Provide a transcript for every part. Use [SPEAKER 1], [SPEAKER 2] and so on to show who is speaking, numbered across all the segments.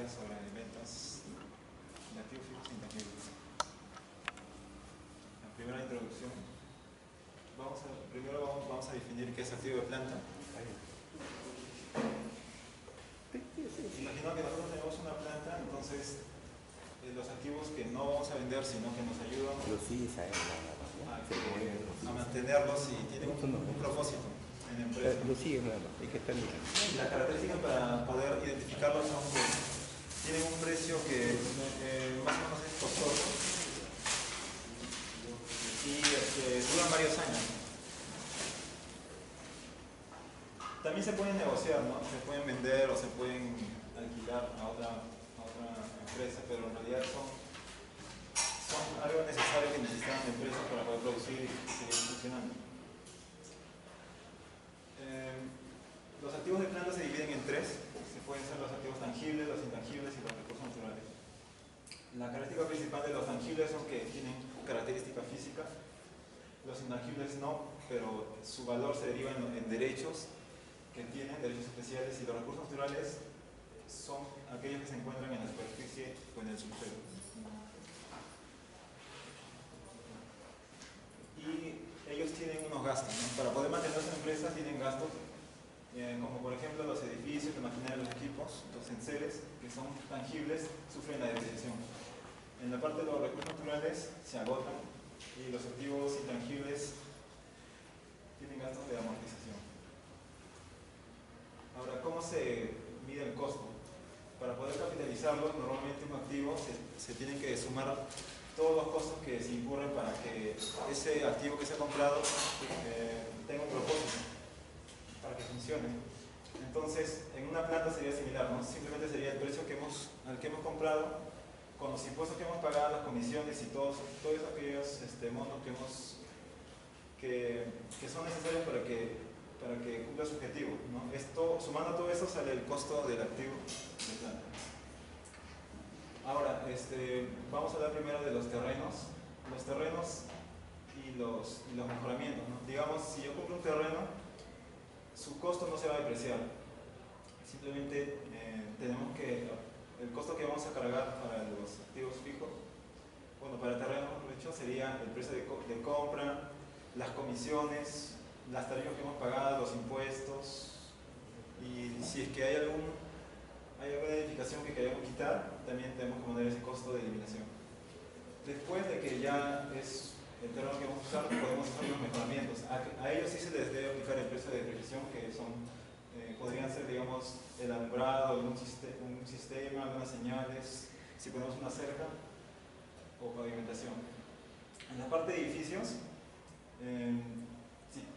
[SPEAKER 1] materias sobre ventas de activos fijos e intangibles. La primera introducción. Primero vamos a definir qué es activo de planta. Imaginamos que nosotros tenemos una planta, entonces los activos que no vamos a vender, sino que nos ayudan a mantenerlos y tienen un propósito en la empresa. Y las características para poder identificarlos son que tienen un precio que más o menos es costoso y duran varios años. También se pueden negociar, ¿no? Se pueden vender o se pueden alquilar a otra empresa, pero en realidad son algo necesario que necesitan las empresas para poder producir y seguir funcionando. Los activos de planta se dividen en tres. Se pueden ser los activos tangibles, los intangibles y los recursos naturales. La característica principal de los tangibles son que tienen característica física. Los intangibles no, pero su valor se deriva en derechos que tienen, derechos especiales, y los recursos naturales son aquellos que se encuentran en la superficie o en el subsuelo. Y ellos tienen unos gastos, ¿no? Para poder mantener sus empresas tienen gastos, como por ejemplo los edificios, la maquinaria, los equipos, los enseres, que son tangibles, sufren la depreciación. En la parte de los recursos naturales se agotan y los activos intangibles tienen gastos de amortización. Ahora, ¿cómo se mide el costo? Para poder capitalizarlo, normalmente un activo se tienen que sumar todos los costos que se incurren para que ese activo que se ha comprado tenga un propósito, para que funcione. Entonces, en una planta sería similar, ¿no? Simplemente sería el precio al que hemos comprado, con los impuestos que hemos pagado, las comisiones y todos aquellos montos que son necesarios para que cumpla su objetivo, ¿no? Sumando todo eso sale el costo del activo de planta. Ahora, vamos a hablar primero de los terrenos. Los terrenos y los mejoramientos, ¿no? Digamos, si yo compro un terreno, su costo no se va a depreciar. Simplemente tenemos el costo que vamos a cargar para los activos fijos, bueno, para el terreno, de hecho, sería el precio de compra, las comisiones, las tarifas que hemos pagado, los impuestos, y si es que hay alguna edificación que queremos quitar, también tenemos que poner ese costo de eliminación. Después de que ya es el terreno que vamos a usar, podemos hacer los mejoramientos. A ellos sí se les debe aplicar el precio de depreciación, que podrían ser, digamos, el alumbrado, un sistema, algunas señales, si ponemos una cerca o pavimentación. En la parte de edificios,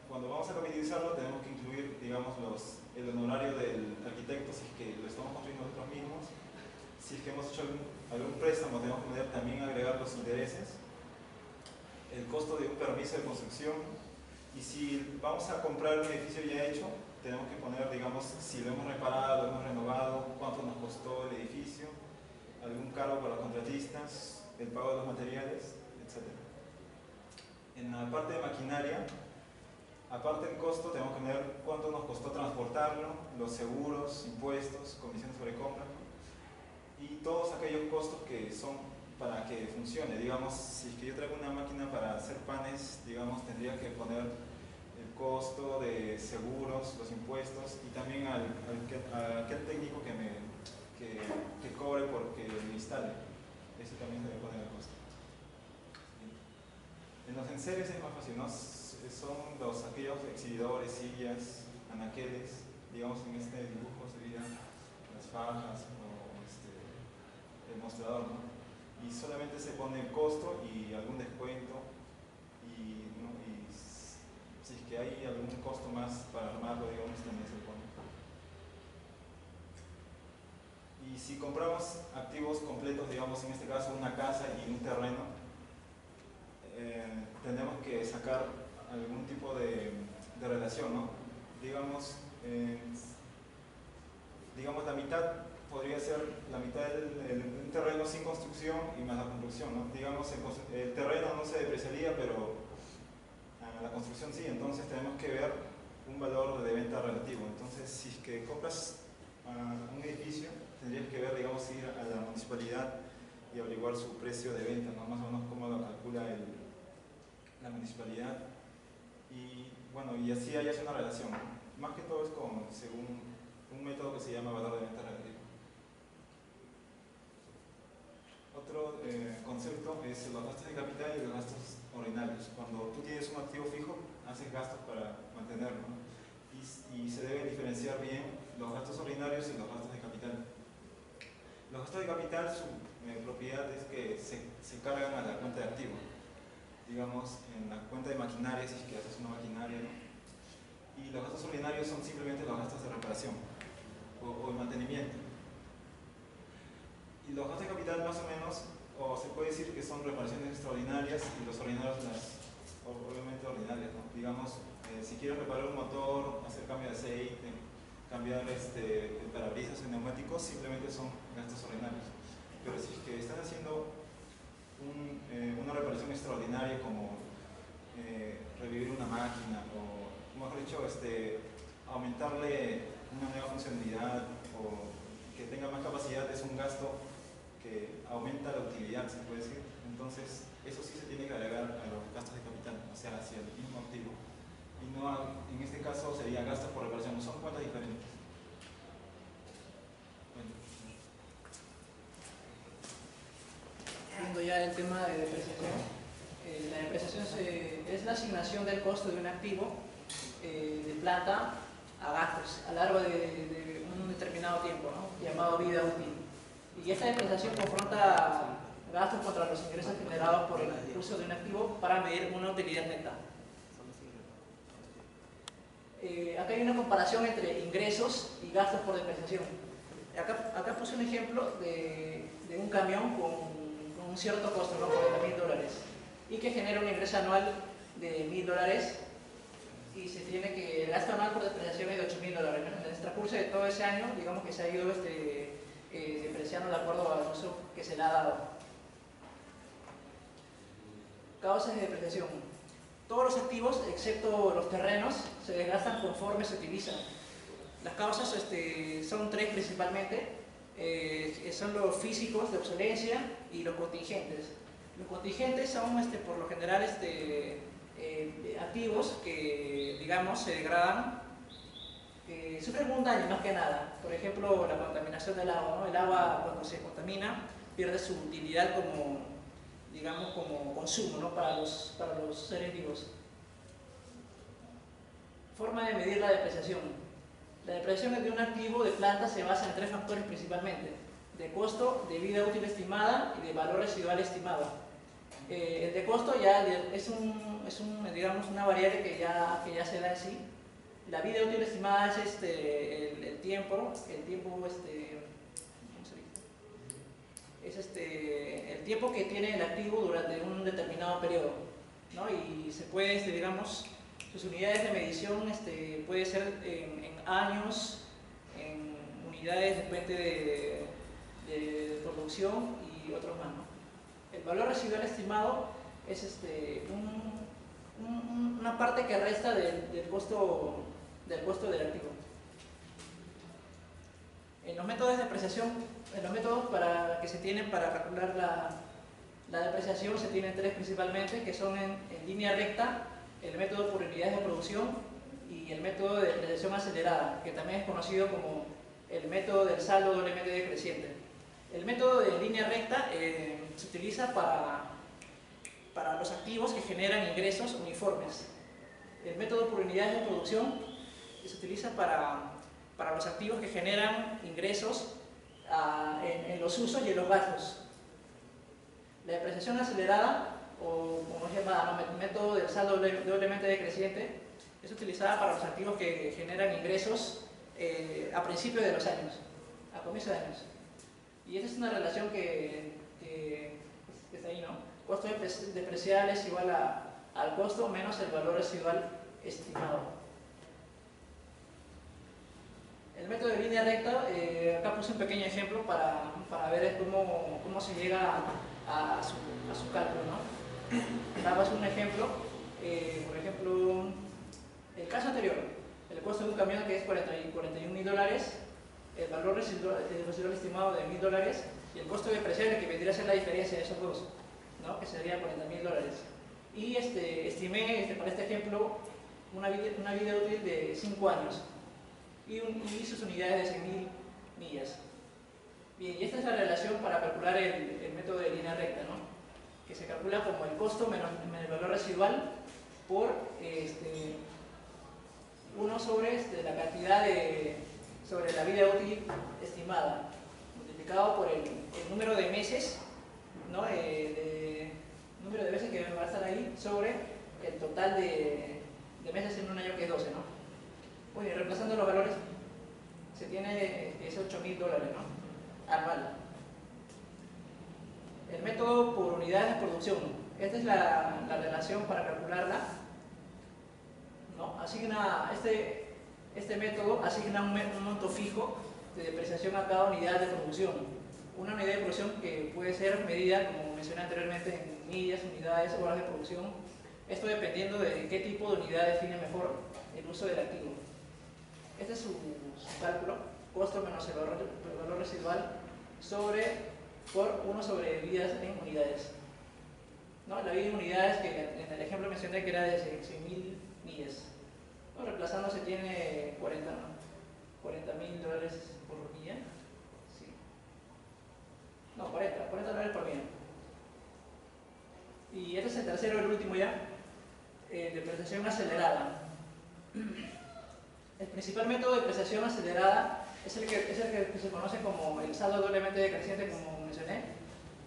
[SPEAKER 1] cuando vamos a capitalizarlo tenemos que incluir, digamos, el honorario del arquitecto, si es que lo estamos construyendo nosotros mismos. Si es que hemos hecho algún préstamo, tenemos que también agregar los intereses, el costo de un permiso de construcción, y si vamos a comprar un edificio ya hecho, tenemos que poner, digamos, si lo hemos reparado, lo hemos renovado, cuánto nos costó el edificio, algún cargo para los contratistas, el pago de los materiales, etc. En la parte de maquinaria, aparte del costo, tenemos que ver cuánto nos costó transportarlo, los seguros, impuestos, comisiones sobre compra y todos aquellos costos que son para que funcione. Digamos, si es que yo traigo una máquina para hacer panes, digamos, tendría que poner el costo de seguros, los impuestos y también a aquel técnico que cobre porque me instale. Ese también se debe poner el costo. En los enseres es más fácil, ¿no? Son aquellos exhibidores, sillas, anaqueles, digamos en este dibujo serían las fajas o el mostrador, ¿no? Y solamente se pone el costo y algún descuento y si es que hay algún costo más para armarlo, digamos, también se pone. Y si compramos activos completos, digamos en este caso una casa y un terreno, tenemos que sacar algún tipo de relación, ¿no? Digamos, la mitad podría ser la mitad un terreno sin construcción y más la construcción, ¿no? Digamos, el terreno no se depreciaría, pero la construcción sí, entonces tenemos que ver un valor de venta relativo. Entonces, si es que compras un edificio, tendrías que ver, digamos, si y averiguar su precio de venta, ¿no? Más o menos cómo lo calcula la municipalidad. Y bueno, y así hay una relación. Más que todo es según un método que se llama valor de venta relativo. Otro concepto es los gastos de capital y los gastos ordinarios. Cuando tú tienes un activo fijo, haces gastos para mantenerlo, ¿no? Y se deben diferenciar bien los gastos ordinarios y los gastos de capital. Los gastos de capital, su propiedad es que se cargan a la cuenta de activo. Digamos, en la cuenta de maquinaria, si es que haces una maquinaria, ¿no? Y los gastos ordinarios son simplemente los gastos de reparación o de mantenimiento. Y los gastos de capital más o menos, o se puede decir que son reparaciones extraordinarias y los ordinarios obviamente ordinarias, ¿no? Digamos, si quieres reparar un motor, hacer cambio de aceite, cambiar el parabrisas en neumáticos, simplemente son gastos ordinarios. Pero si es que estás haciendo una reparación extraordinaria como revivir una máquina o, mejor dicho, aumentarle una nueva funcionalidad o que tenga más capacidad, es un gasto que aumenta la utilidad, se puede decir. Entonces, eso sí se tiene que agregar a los gastos de capital, o sea, hacia el mismo activo. Y no, en este caso sería gastos por reparación, son cuentas diferentes. Bueno.
[SPEAKER 2] Viendo ya el tema de depreciación, la depreciación es la asignación del costo de un activo de planta a gastos a lo largo de un determinado tiempo, ¿no? Llamado vida útil. Y esta depreciación confronta gastos contra los ingresos generados por el uso de un activo para medir una utilidad neta. Acá hay una comparación entre ingresos y gastos por depreciación. Acá puse un ejemplo de un camión con un cierto costo, ¿no? $40.000, y que genera un ingreso anual de $1.000, y se tiene que el gasto anual por depreciación es de $8.000, ¿no? En el transcurso de todo ese año, digamos que se ha ido depreciando de acuerdo al uso que se le ha dado. Causas de depreciación. Todos los activos, excepto los terrenos, se desgastan conforme se utilizan. Las causas son tres principalmente. Son los físicos de obsolencia y los contingentes. Los contingentes son por lo general activos que, digamos, se degradan, sufren un daño más que nada. Por ejemplo, la contaminación del agua, ¿no? El agua, cuando se contamina, pierde su utilidad como, digamos, como consumo, ¿no? para los seres vivos. Forma de medir la depreciación. La depreciación de un activo de planta se basa en tres factores principalmente: de costo, de vida útil estimada y de valor residual estimado. El de costo ya es digamos, una variable que ya se da en sí. La vida útil estimada es el tiempo, ¿cómo se dice? Es el tiempo que tiene el activo durante un determinado periodo, ¿no? Y se puede, digamos, sus unidades de medición puede ser en años, en unidades, depende de producción y otros más, ¿no? El valor residual estimado es una parte que resta del costo del activo. En los métodos de depreciación, que se tienen para calcular la depreciación, se tienen tres principalmente, que son en línea recta, el método por unidades de producción y el método de depreciación acelerada, que también es conocido como el método del saldo doblemente decreciente. El método de línea recta se utiliza para los activos que generan ingresos uniformes. El método por unidades de producción se utiliza para los activos que generan ingresos en los usos y en los gastos. La depreciación acelerada, o como es llamada, ¿no? Método del saldo doblemente decreciente, es utilizada para los activos que generan ingresos a principios de los años, a comienzos de años. Y esa es una relación que está ahí, ¿no? Costo depreciable es igual al costo menos el valor residual estimado. El método de línea recta, acá puse un pequeño ejemplo para ver cómo se llega a su cálculo, ¿no? Acá puse un ejemplo, por ejemplo, el caso anterior, el costo de un camión que es $41.000, el valor residual estimado de $1000 y el costo de depreciación, que vendría a ser la diferencia de esos dos, ¿no? Que sería $40.000. Y estimé para este ejemplo una vida útil de 5 años y sus unidades de 100.000 millas. Bien, y esta es la relación para calcular el método de línea recta, ¿no? Que se calcula como el costo menos el valor residual por 1 sobre la cantidad sobre la vida útil estimada, multiplicado por el número de meses, ¿no? Número de veces que va a estar ahí sobre el total de meses en un año, que es 12, ¿no? Bueno, y reemplazando los valores se tiene ese $8.000, ¿no? Anual. El método por unidades de producción. Esta es la relación para calcularla, ¿no? Este método asigna un monto fijo de depreciación a cada unidad de producción. Una unidad de producción que puede ser medida, como mencioné anteriormente, en millas, unidades, horas de producción. Esto dependiendo de qué tipo de unidad define mejor el uso del activo. Este es su cálculo: costo menos el valor residual por 1 sobre vidas en unidades. ¿No? La vida en unidades, que en el ejemplo mencioné que era de 100.000 millas. ¿No? Reemplazando se tiene $40.000 por milla. Sí. No, $40 por milla. Y este es el tercero, el último ya, depreciación acelerada. El principal método de depreciación acelerada es el que se conoce como el saldo doblemente decreciente, como mencioné,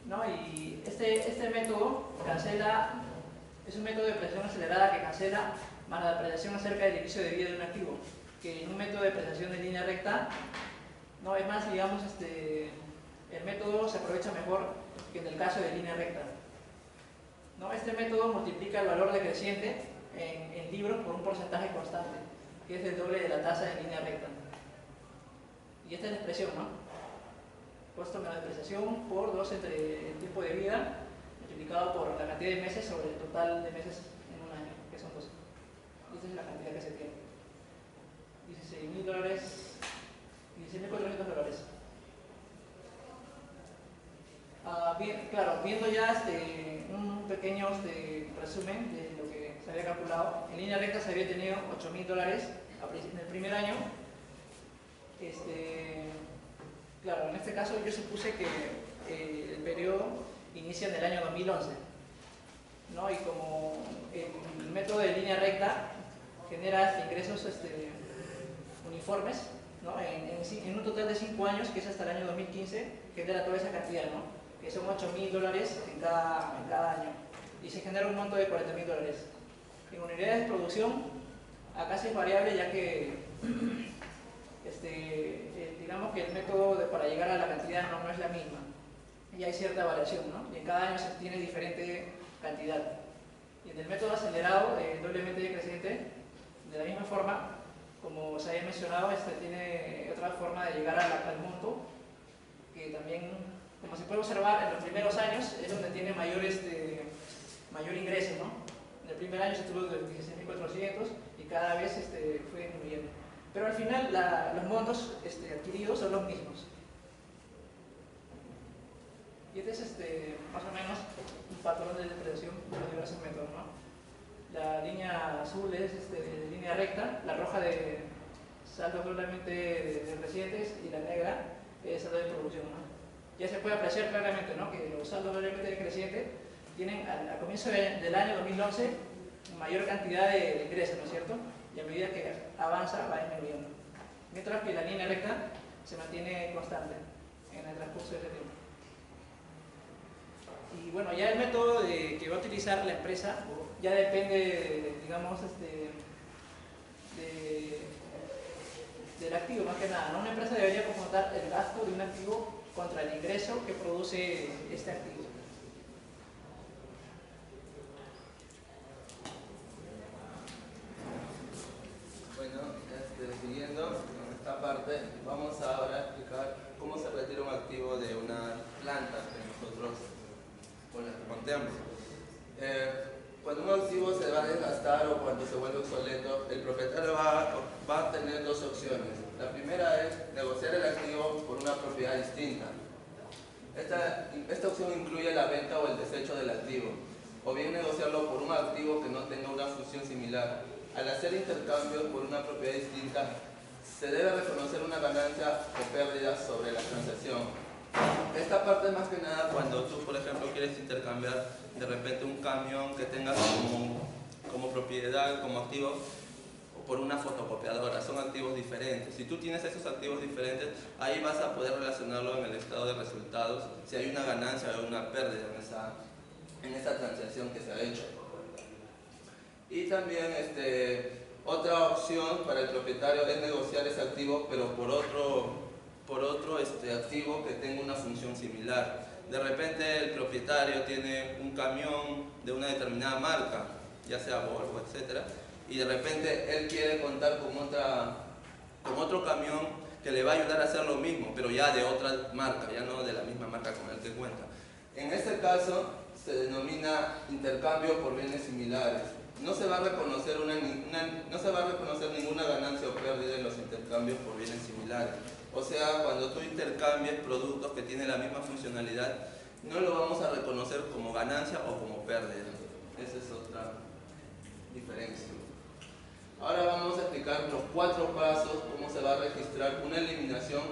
[SPEAKER 2] ¿no? Y este método es un método de depreciación acelerada que cancela más la depreciación acerca del inicio de vida de un activo, que en un método de depreciación de línea recta, ¿no? Es más, digamos, el método se aprovecha mejor que en el caso de línea recta, ¿no? Este método multiplica el valor decreciente en libros por un porcentaje constante, que es el doble de la tasa en línea recta. Y esta es la expresión, ¿no? Costo menos depreciación por 2 entre el tiempo de vida multiplicado por la cantidad de meses sobre el total de meses en un año, que son 12. Y esta es la cantidad que se tiene: $16.000, $16.400. Bien, claro, viendo ya un pequeño resumen de lo que se había calculado, en línea recta se había tenido $8.000 en el primer año. Claro, en este caso yo supuse que el periodo inicia en el año 2011, ¿no? Y como el método de línea recta genera ingresos uniformes, ¿no? En un total de 5 años, que es hasta el año 2015, genera toda esa cantidad, ¿no? Que son $8.000 en cada año, y se genera un monto de $40.000. En unidades de producción, acá sí es variable, ya que digamos que el método para llegar a la cantidad no es la misma, y hay cierta variación, ¿no? Y en cada año se tiene diferente cantidad. Y en el método acelerado, doblemente decreciente, de la misma forma, como se había mencionado, tiene otra forma de llegar al monto, que también, como se puede observar, en los primeros años es donde tiene mayor ingreso, ¿no? En el primer año se tuvo de 16.400 y cada vez fue disminuyendo. Pero al final los montos adquiridos son los mismos. Y este es más o menos un patrón de depreciación de los diversos métodos, ¿no? La línea azul es línea recta, la roja de saldos doblemente decrecientes y la negra es saldo de producción, ¿no? Ya se puede apreciar claramente, ¿no? Que los saldos doblemente decrecientes tienen al comienzo del año 2011 mayor cantidad de ingresos, ¿no es cierto? Y a medida que avanza va disminuyendo. Mientras que la línea recta se mantiene constante en el transcurso de ese tiempo. Y bueno, ya el método que va a utilizar la empresa ya depende, digamos, del activo, más que nada, ¿no? Una empresa debería confrontar el gasto de un activo contra el ingreso que produce este activo.
[SPEAKER 3] Bueno, siguiendo con esta parte, vamos ahora a explicar cómo se retira un activo de una planta que nosotros contemos. Cuando un activo se va a desgastar o cuando se vuelve obsoleto, el propietario va a tener dos opciones. La primera es negociar el activo por una propiedad distinta. Esta opción incluye la venta o el desecho del activo, o bien negociarlo por un activo que no tenga una función similar. Al hacer intercambios por una propiedad distinta, se debe reconocer una ganancia o pérdida sobre la transacción. Esta parte es más que nada cuando tú, por ejemplo, quieres intercambiar de repente un camión que tengas como propiedad, como activo, por una fotocopiadora. Son activos diferentes. Si tú tienes esos activos diferentes, ahí vas a poder relacionarlo en el estado de resultados, si hay una ganancia o una pérdida en esa transacción que se ha hecho. Y también otra opción para el propietario es negociar ese activo, pero por otro activo que tenga una función similar. De repente el propietario tiene un camión de una determinada marca, ya sea Volvo, etc. Y de repente él quiere contar con otro camión que le va a ayudar a hacer lo mismo, pero ya de otra marca, ya no de la misma marca con el que cuenta. En este caso se denomina intercambio por bienes similares. No se va a reconocer ninguna ganancia o pérdida en los intercambios por bienes similares. O sea, cuando tú intercambies productos que tienen la misma funcionalidad, no lo vamos a reconocer como ganancia o como pérdida. Esa es otra diferencia. Ahora vamos a explicar los 4 pasos, cómo se va a registrar una eliminación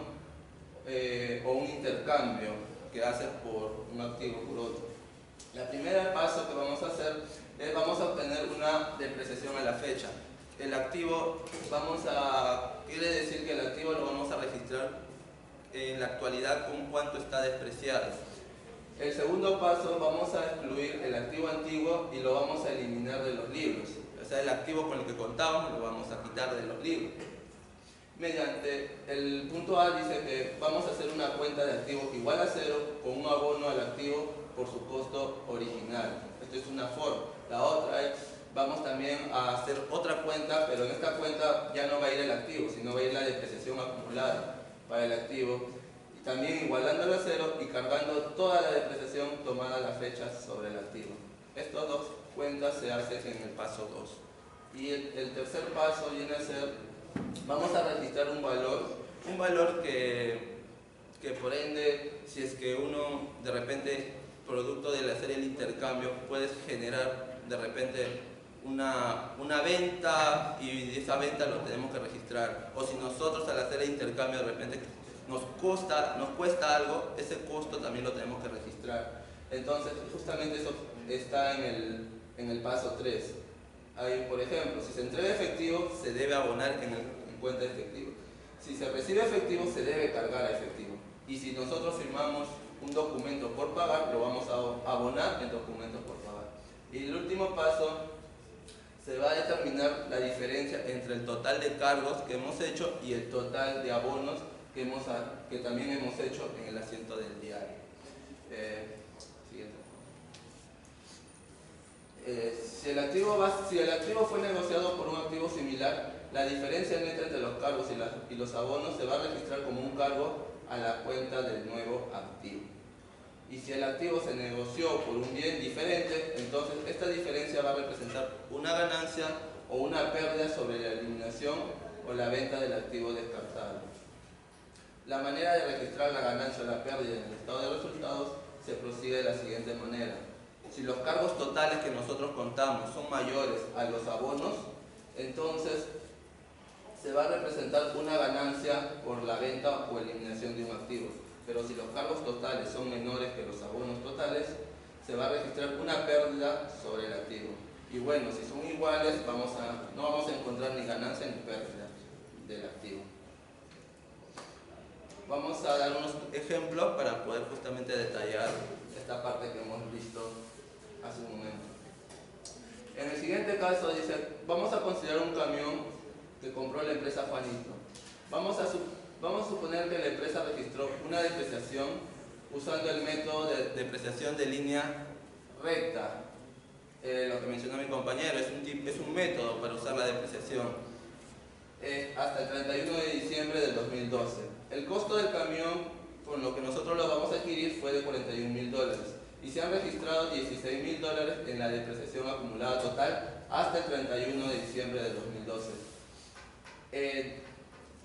[SPEAKER 3] o un intercambio que haces por un activo por otro. El primer paso que vamos a hacer es vamos a obtener una depreciación a la fecha. El activo quiere decir que el activo lo vamos a registrar en la actualidad con cuánto está despreciado. El segundo paso, vamos a excluir el activo antiguo y lo vamos a eliminar de los libros. O sea, el activo con el que contamos lo vamos a quitar de los libros. Mediante el punto A dice que vamos a hacer una cuenta de activo igual a 0 con un abono al activo por su costo original. Esto es una forma. La otra es, vamos también a hacer otra cuenta, pero en esta cuenta ya no va a ir el activo, sino va a ir la depreciación acumulada para el activo. Y también igualándolo a 0 y cargando toda la depreciación tomada a la fecha sobre el activo. Estas 2 cuentas se hacen en el paso 2. Y el tercer paso viene a ser, vamos a registrar un valor que por ende, si es que uno de repente, producto de hacer el intercambio, puedes generar de repente una venta y esa venta lo tenemos que registrar. O si nosotros al hacer el intercambio de repente nos cuesta algo, ese costo también lo tenemos que registrar. Entonces, justamente eso está en el paso 3. Ahí, por ejemplo, si se entrega efectivo, se debe abonar en cuenta de efectivo. Si se recibe efectivo, se debe cargar a efectivo. Y si nosotros firmamos un documento por pagar, lo vamos a abonar en documentos por pagar. Y el último paso, se va a determinar la diferencia entre el total de cargos que hemos hecho y el total de abonos que también hemos hecho en el asiento del diario. Siguiente. Si el activo fue negociado por un activo similar, la diferencia neta entre los cargos y los abonos se va a registrar como un cargo a la cuenta del nuevo activo. Y si el activo se negoció por un bien diferente, entonces esta diferencia va a representar una ganancia o una pérdida sobre la eliminación o la venta del activo descartado. La manera de registrar la ganancia o la pérdida en el estado de resultados se prosigue de la siguiente manera. Si los cargos totales que nosotros contamos son mayores a los abonos, entonces se va a representar una ganancia por la venta o eliminación de un activo. Pero si los cargos totales son menores que los abonos totales, se va a registrar una pérdida sobre el activo. Y bueno, si son iguales, no vamos a encontrar ni ganancia ni pérdida del activo. Vamos a dar unos ejemplos para poder justamente detallar esta parte que hemos visto hace un momento. En el siguiente caso dice, vamos a considerar un camión que compró la empresa Juanito. Vamos a suponer que la empresa registró una depreciación usando el método de depreciación de línea recta. Lo que mencionó mi compañero, es un método para usar la depreciación. Hasta el 31 de diciembre del 2012. El costo del camión, con lo que nosotros lo vamos a adquirir, fue de $41.000 y se han registrado $16.000 en la depreciación acumulada total hasta el 31 de diciembre del 2012.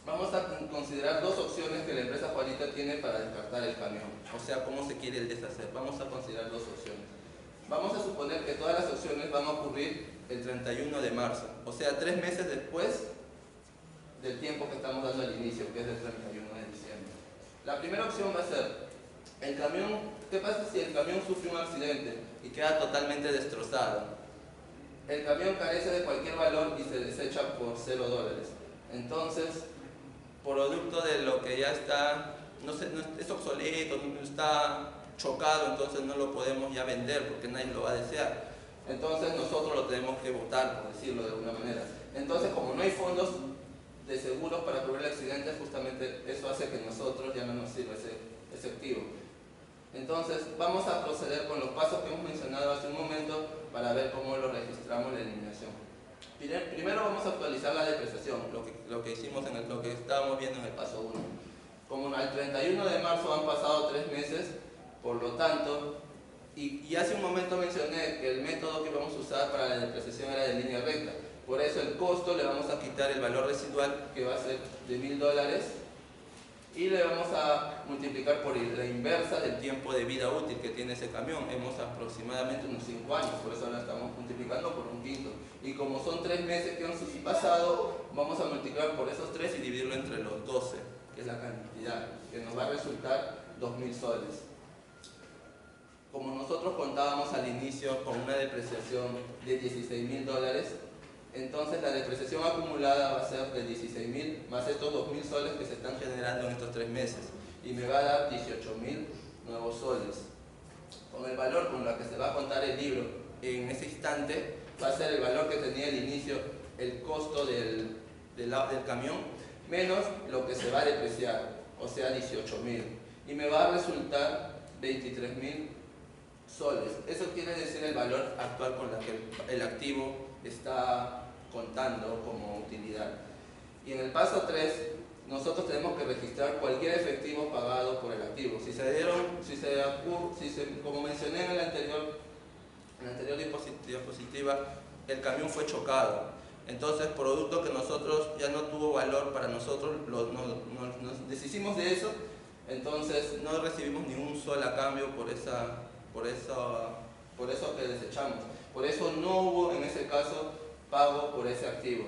[SPEAKER 3] vamos a considerar dos opciones que la empresa Juanito tiene para descartar el camión. O sea, cómo se quiere el deshacer. Vamos a considerar dos opciones. Vamos a suponer que todas las opciones van a ocurrir el 31 de marzo. O sea, 3 meses después del tiempo que estamos dando al inicio, que es el 31 de diciembre. La primera opción va a ser, el camión, ¿qué pasa si el camión sufre un accidente y queda totalmente destrozado? El camión carece de cualquier valor y se desecha por $0. Entonces, producto de lo que ya está, no es obsoleto, no está chocado, entonces no lo podemos ya vender porque nadie lo va a desear. Entonces nosotros lo tenemos que botar, por decirlo de alguna manera. Entonces, como no hay fondos de seguros para cubrir el accidente, justamente eso hace que nosotros ya no nos sirva ese activo. Entonces, vamos a proceder con los pasos que hemos mencionado hace un momento para ver cómo lo registramos la eliminación. Primero vamos a actualizar la depreciación, lo que hicimos lo que estábamos viendo en el paso 1. Como al 31 de marzo han pasado 3 meses, por lo tanto, y hace un momento mencioné que el método que vamos a usar para la depreciación era de línea recta. Por eso el costo le vamos a quitar el valor residual, que va a ser de $1000, y le vamos a multiplicar por la inversa del tiempo de vida útil que tiene ese camión. Hemos aproximadamente unos 5 años, por eso ahora estamos multiplicando por un quinto. Y como son 3 meses que han pasado, vamos a multiplicar por esos 3 y dividirlo entre los 12, que es la cantidad, que nos va a resultar 2000 soles. Como nosotros contábamos al inicio con una depreciación de $16.000, entonces la depreciación acumulada va a ser de 16.000 más estos 2.000 soles que se están generando en estos 3 meses, y me va a dar 18.000 nuevos soles. Con el valor con el que se va a contar el libro en ese instante, va a ser el valor que tenía al inicio el costo del camión, menos lo que se va a depreciar, o sea 18.000, y me va a resultar 23.000 soles. Eso quiere decir el valor actual con el que el activo está contando como utilidad. Y en el paso 3, nosotros tenemos que registrar cualquier efectivo pagado por el activo. Como mencioné en la anterior diapositiva, el camión fue chocado. Entonces, producto que nosotros ya no tuvo valor para nosotros, nos deshicimos de eso. Entonces, no recibimos ni un sol a cambio por eso que desechamos. Por eso no hubo en ese caso pago por ese activo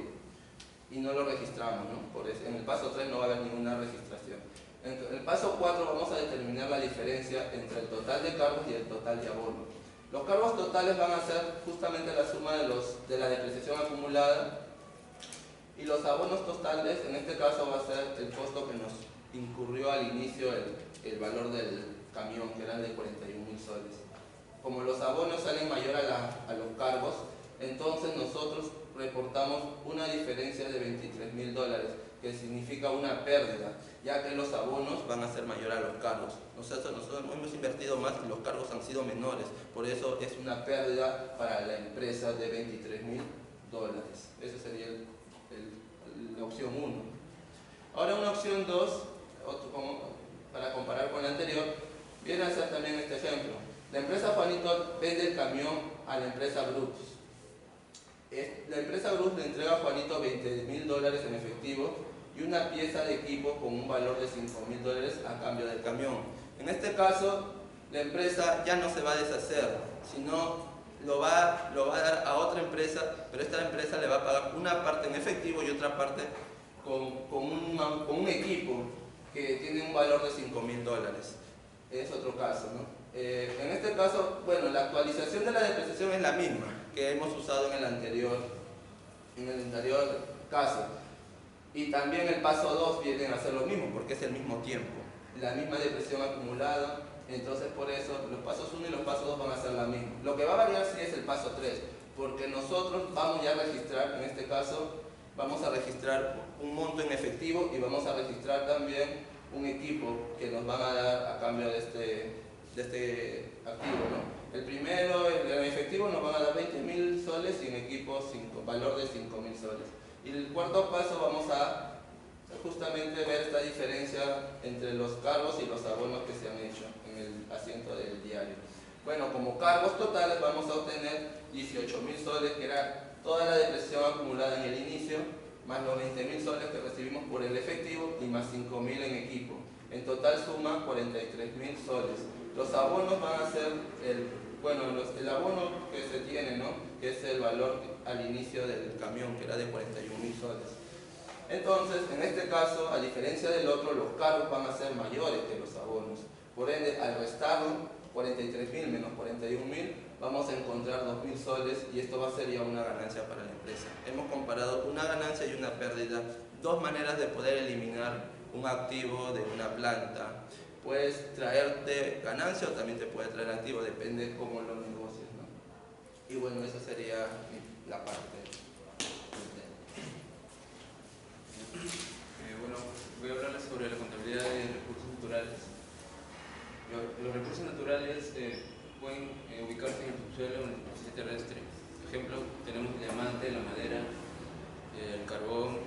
[SPEAKER 3] y no lo registramos, ¿no? En el paso 3 no va a haber ninguna registración. En el paso 4 vamos a determinar la diferencia entre el total de cargos y el total de abonos. Los cargos totales van a ser justamente la suma de la depreciación acumulada, y los abonos totales, en este caso, va a ser el costo que nos incurrió al inicio el valor del camión, que eran de 41.000 soles. Como los abonos salen mayor a los cargos, entonces nosotros reportamos una diferencia de $23.000, que significa una pérdida, ya que los abonos van a ser mayor a los cargos. Nosotros hemos invertido más y los cargos han sido menores, por eso es una pérdida para la empresa de $23.000. Esa sería la opción 1. Ahora una opción 2, para comparar con la anterior, viene a ser también este ejemplo. La empresa Juanito vende el camión a la empresa Brooks. La empresa Brooks le entrega a Juanito $20.000 en efectivo y una pieza de equipo con un valor de $5.000 a cambio del camión. En este caso, la empresa ya no se va a deshacer, sino lo va a dar a otra empresa, pero esta empresa le va a pagar una parte en efectivo y otra parte con un equipo que tiene un valor de $5.000. Es otro caso, ¿no? En este caso, bueno, la actualización de la depreciación es la misma que hemos usado en el anterior caso. Y también el paso 2 viene a ser lo mismo, porque es el mismo tiempo, la misma depreciación acumulada. Entonces, por eso, los pasos 1 y los pasos 2 van a ser la misma. Lo que va a variar sí es el paso 3, porque nosotros vamos ya a registrar, en este caso, vamos a registrar un monto en efectivo y vamos a registrar también un equipo que nos van a dar a cambio de este activo, ¿no? El primero, en efectivo, nos van a dar 20.000 soles y en equipo valor de 5.000 soles. Y el cuarto paso vamos a justamente ver esta diferencia entre los cargos y los abonos que se han hecho en el asiento del diario. Bueno, como cargos totales vamos a obtener 18.000 soles, que era toda la depreciación acumulada en el inicio, más los 20.000 soles que recibimos por el efectivo y más 5.000 en equipo. En total suma 43.000 soles. Los abonos van a ser el abono que se tiene, ¿no? Que es el valor al inicio del camión, que era de 41.000 soles. Entonces, en este caso, a diferencia del otro, los cargos van a ser mayores que los abonos. Por ende, al restarlo, 43.000 menos 41.000, vamos a encontrar 2.000 soles y esto va a ser ya una ganancia para la empresa. Hemos comparado una ganancia y una pérdida, dos maneras de poder eliminar un activo de una planta. Puedes traerte ganancia o también te puede traer activo, depende de cómo lo negocies, ¿no? Y bueno, esa sería la parte.
[SPEAKER 4] Bueno, voy a hablarles sobre la contabilidad de recursos naturales. Los recursos naturales pueden ubicarse en el subsuelo o en la superficie terrestre. Por ejemplo, tenemos el diamante, la madera, el carbón,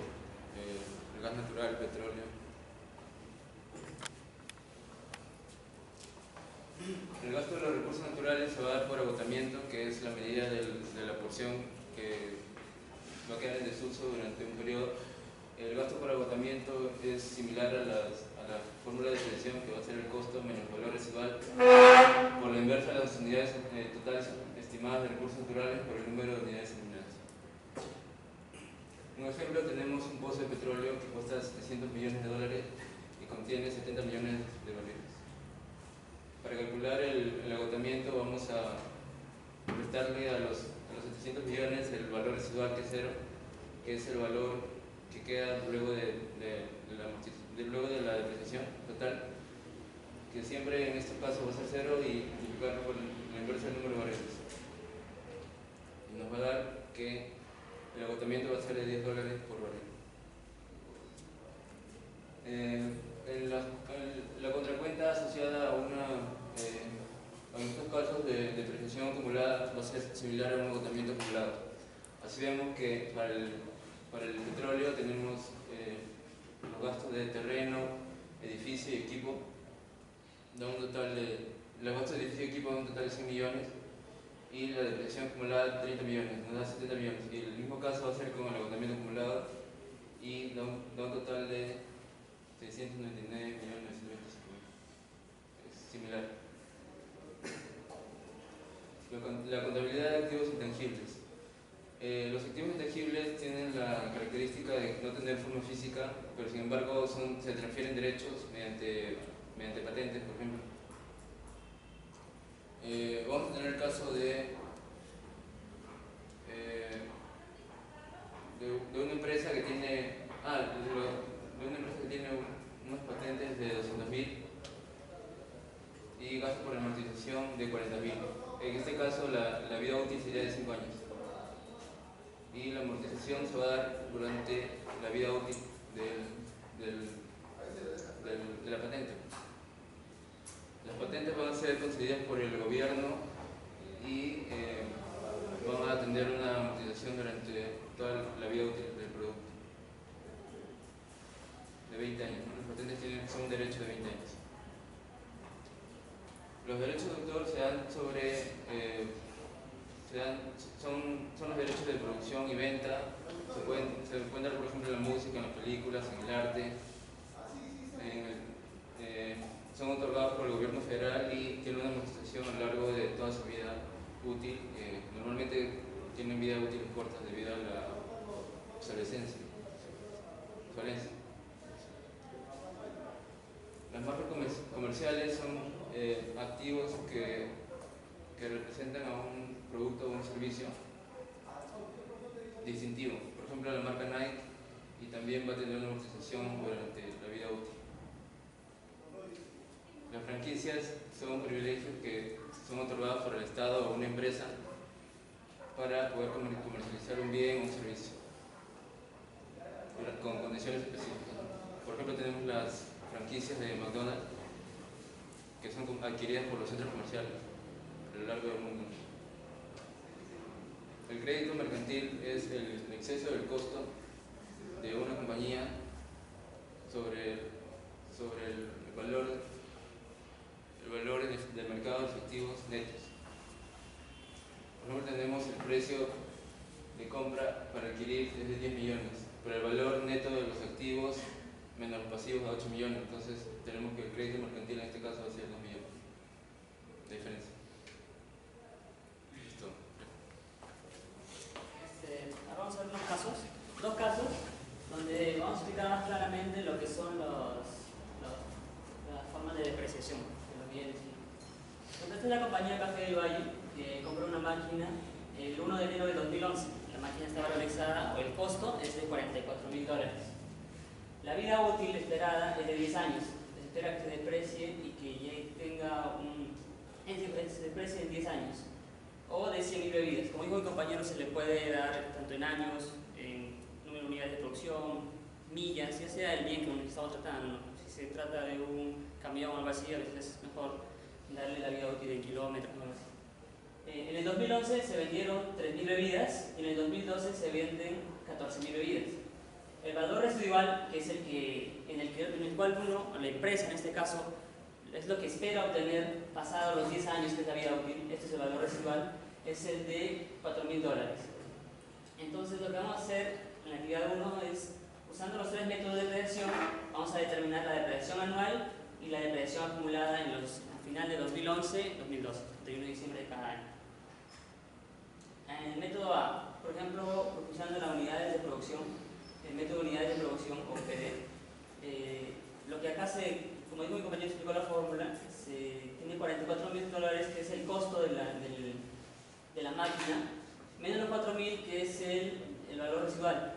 [SPEAKER 4] el gas natural, el petróleo. El gasto de los recursos naturales se va a dar por agotamiento, que es la medida de la porción que va a quedar en desuso durante un periodo. El gasto por agotamiento es similar a la fórmula de selección, que va a ser el costo menos el valor residual por la inversa de las unidades totales estimadas de recursos naturales por el número de unidades eliminadas. Un ejemplo, tenemos un pozo de petróleo que cuesta $700 millones y contiene 70 millones de barriles. Para calcular el agotamiento vamos a restarle a los 700 millones el valor residual, que es cero, que es el valor que queda luego de la depreciación total, que siempre en este caso va a ser cero, y multiplicarlo por la inversa del número de barriles. Y nos va a dar que el agotamiento va a ser de $10 por barril. La contracuenta asociada a estos casos de depreciación acumulada va a ser similar a un agotamiento acumulado. Así vemos que para el petróleo tenemos los gastos de terreno, edificio y equipo, los gastos de edificio y equipo dan un total de 100 millones y la depreciación acumulada 30 millones, nos da 70 millones. Y el mismo caso va a ser con el agotamiento acumulado y da un total de 699 millones. Es similar. La contabilidad de activos intangibles. Los activos intangibles tienen la característica de no tener forma física, pero sin embargo se transfieren derechos mediante patentes, por ejemplo. Vamos a tener el caso de una empresa que tiene unas patentes de 200.000 y gasto por amortización de 40.000. En este caso la vida útil sería de 5 años. Y la amortización se va a dar durante la vida útil de la patente. Las patentes van a ser concedidas por el gobierno y van a tener una amortización durante toda la vida útil del producto, de 20 años. Las patentes son un derecho de 20 años. Los derechos de autor son los derechos de producción y venta. Se pueden dar, por ejemplo, en la música, en las películas, en el arte. Son otorgados por el gobierno federal y tienen una amortización a lo largo de toda su vida útil. Normalmente tienen vida útil cortas debido a la obsolescencia. Las marcas comerciales son activos que representan a un producto o un servicio distintivo. Por ejemplo, la marca Nike, y también va a tener una amortización durante la vida útil. Las franquicias son privilegios que son otorgados por el Estado o una empresa para poder comercializar un bien o un servicio con condiciones específicas. Por ejemplo, tenemos las franquicias de McDonald's, que son adquiridas por los centros comerciales a lo largo del mundo. El crédito mercantil es el exceso del costo de una compañía sobre el valor del mercado de efectivos netos. Por ejemplo, tenemos el precio de compra para adquirir es de 10 millones, por el valor neto de los activos menos los pasivos a 8 millones. Entonces tenemos que el crédito mercantil en este caso va a ser 2 millones de diferencia. Listo.
[SPEAKER 5] Ahora vamos a ver dos casos, donde vamos a explicar más claramente lo que son las formas de depreciación de los bienes. Esta es la compañía Café del Valle, que compró una máquina el 1 de enero de 2011. La máquina está valorizada, o el costo es de $44.000. La vida útil esperada es de 10 años. Se espera que se deprecie y que ya se deprecie en 10 años. O de 100.000 bebidas. Como dijo mi compañero, se le puede dar tanto en años, en número de unidades de producción, millas, ya sea el bien que estamos tratando, ¿no? Si se trata de un camión o algo así, a veces es mejor darle la vida útil en kilómetros o algo así. En el 2011 se vendieron 3.000 bebidas y en el 2012 se venden 14.000 bebidas. El valor residual, que es en el cual uno, o la empresa en este caso, es lo que espera obtener pasados los 10 años que es la vida útil, este es el valor residual, es el de $4.000. Entonces lo que vamos a hacer en la actividad 1 es, usando los tres métodos de depreciación, vamos a determinar la depreciación anual y la depreciación acumulada al final de 2011 y 2012, 31 de diciembre de cada año. En el método A, por ejemplo, usando las unidades de producción, el método de unidades de producción o UPD, lo que acá como dijo mi compañero, explicó la fórmula, se tiene $44.000, que es el costo de la máquina, menos los 4.000, que es el valor residual.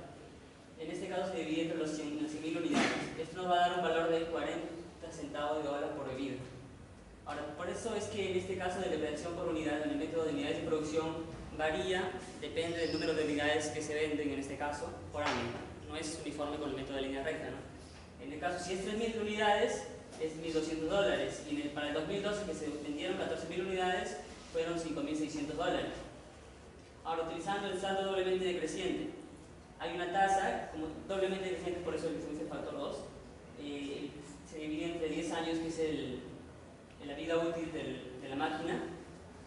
[SPEAKER 5] En este caso se divide entre las 100.000 unidades. Esto nos va a dar un valor de 40 centavos de dólar por bebida. Ahora, por eso es que en este caso de depreciación por unidad, en el método de unidades de producción, varía, depende del número de unidades que se venden, en este caso, por año. No es uniforme con el método de línea recta, ¿no? En el caso, si es 3.000 unidades, es $1.200. Y para el 2012, que se vendieron 14.000 unidades, fueron $5.600. Ahora, utilizando el saldo doblemente decreciente, hay una tasa como doblemente decreciente, por eso se dice el factor 2. Se divide entre 10 años, que es la vida útil de la máquina,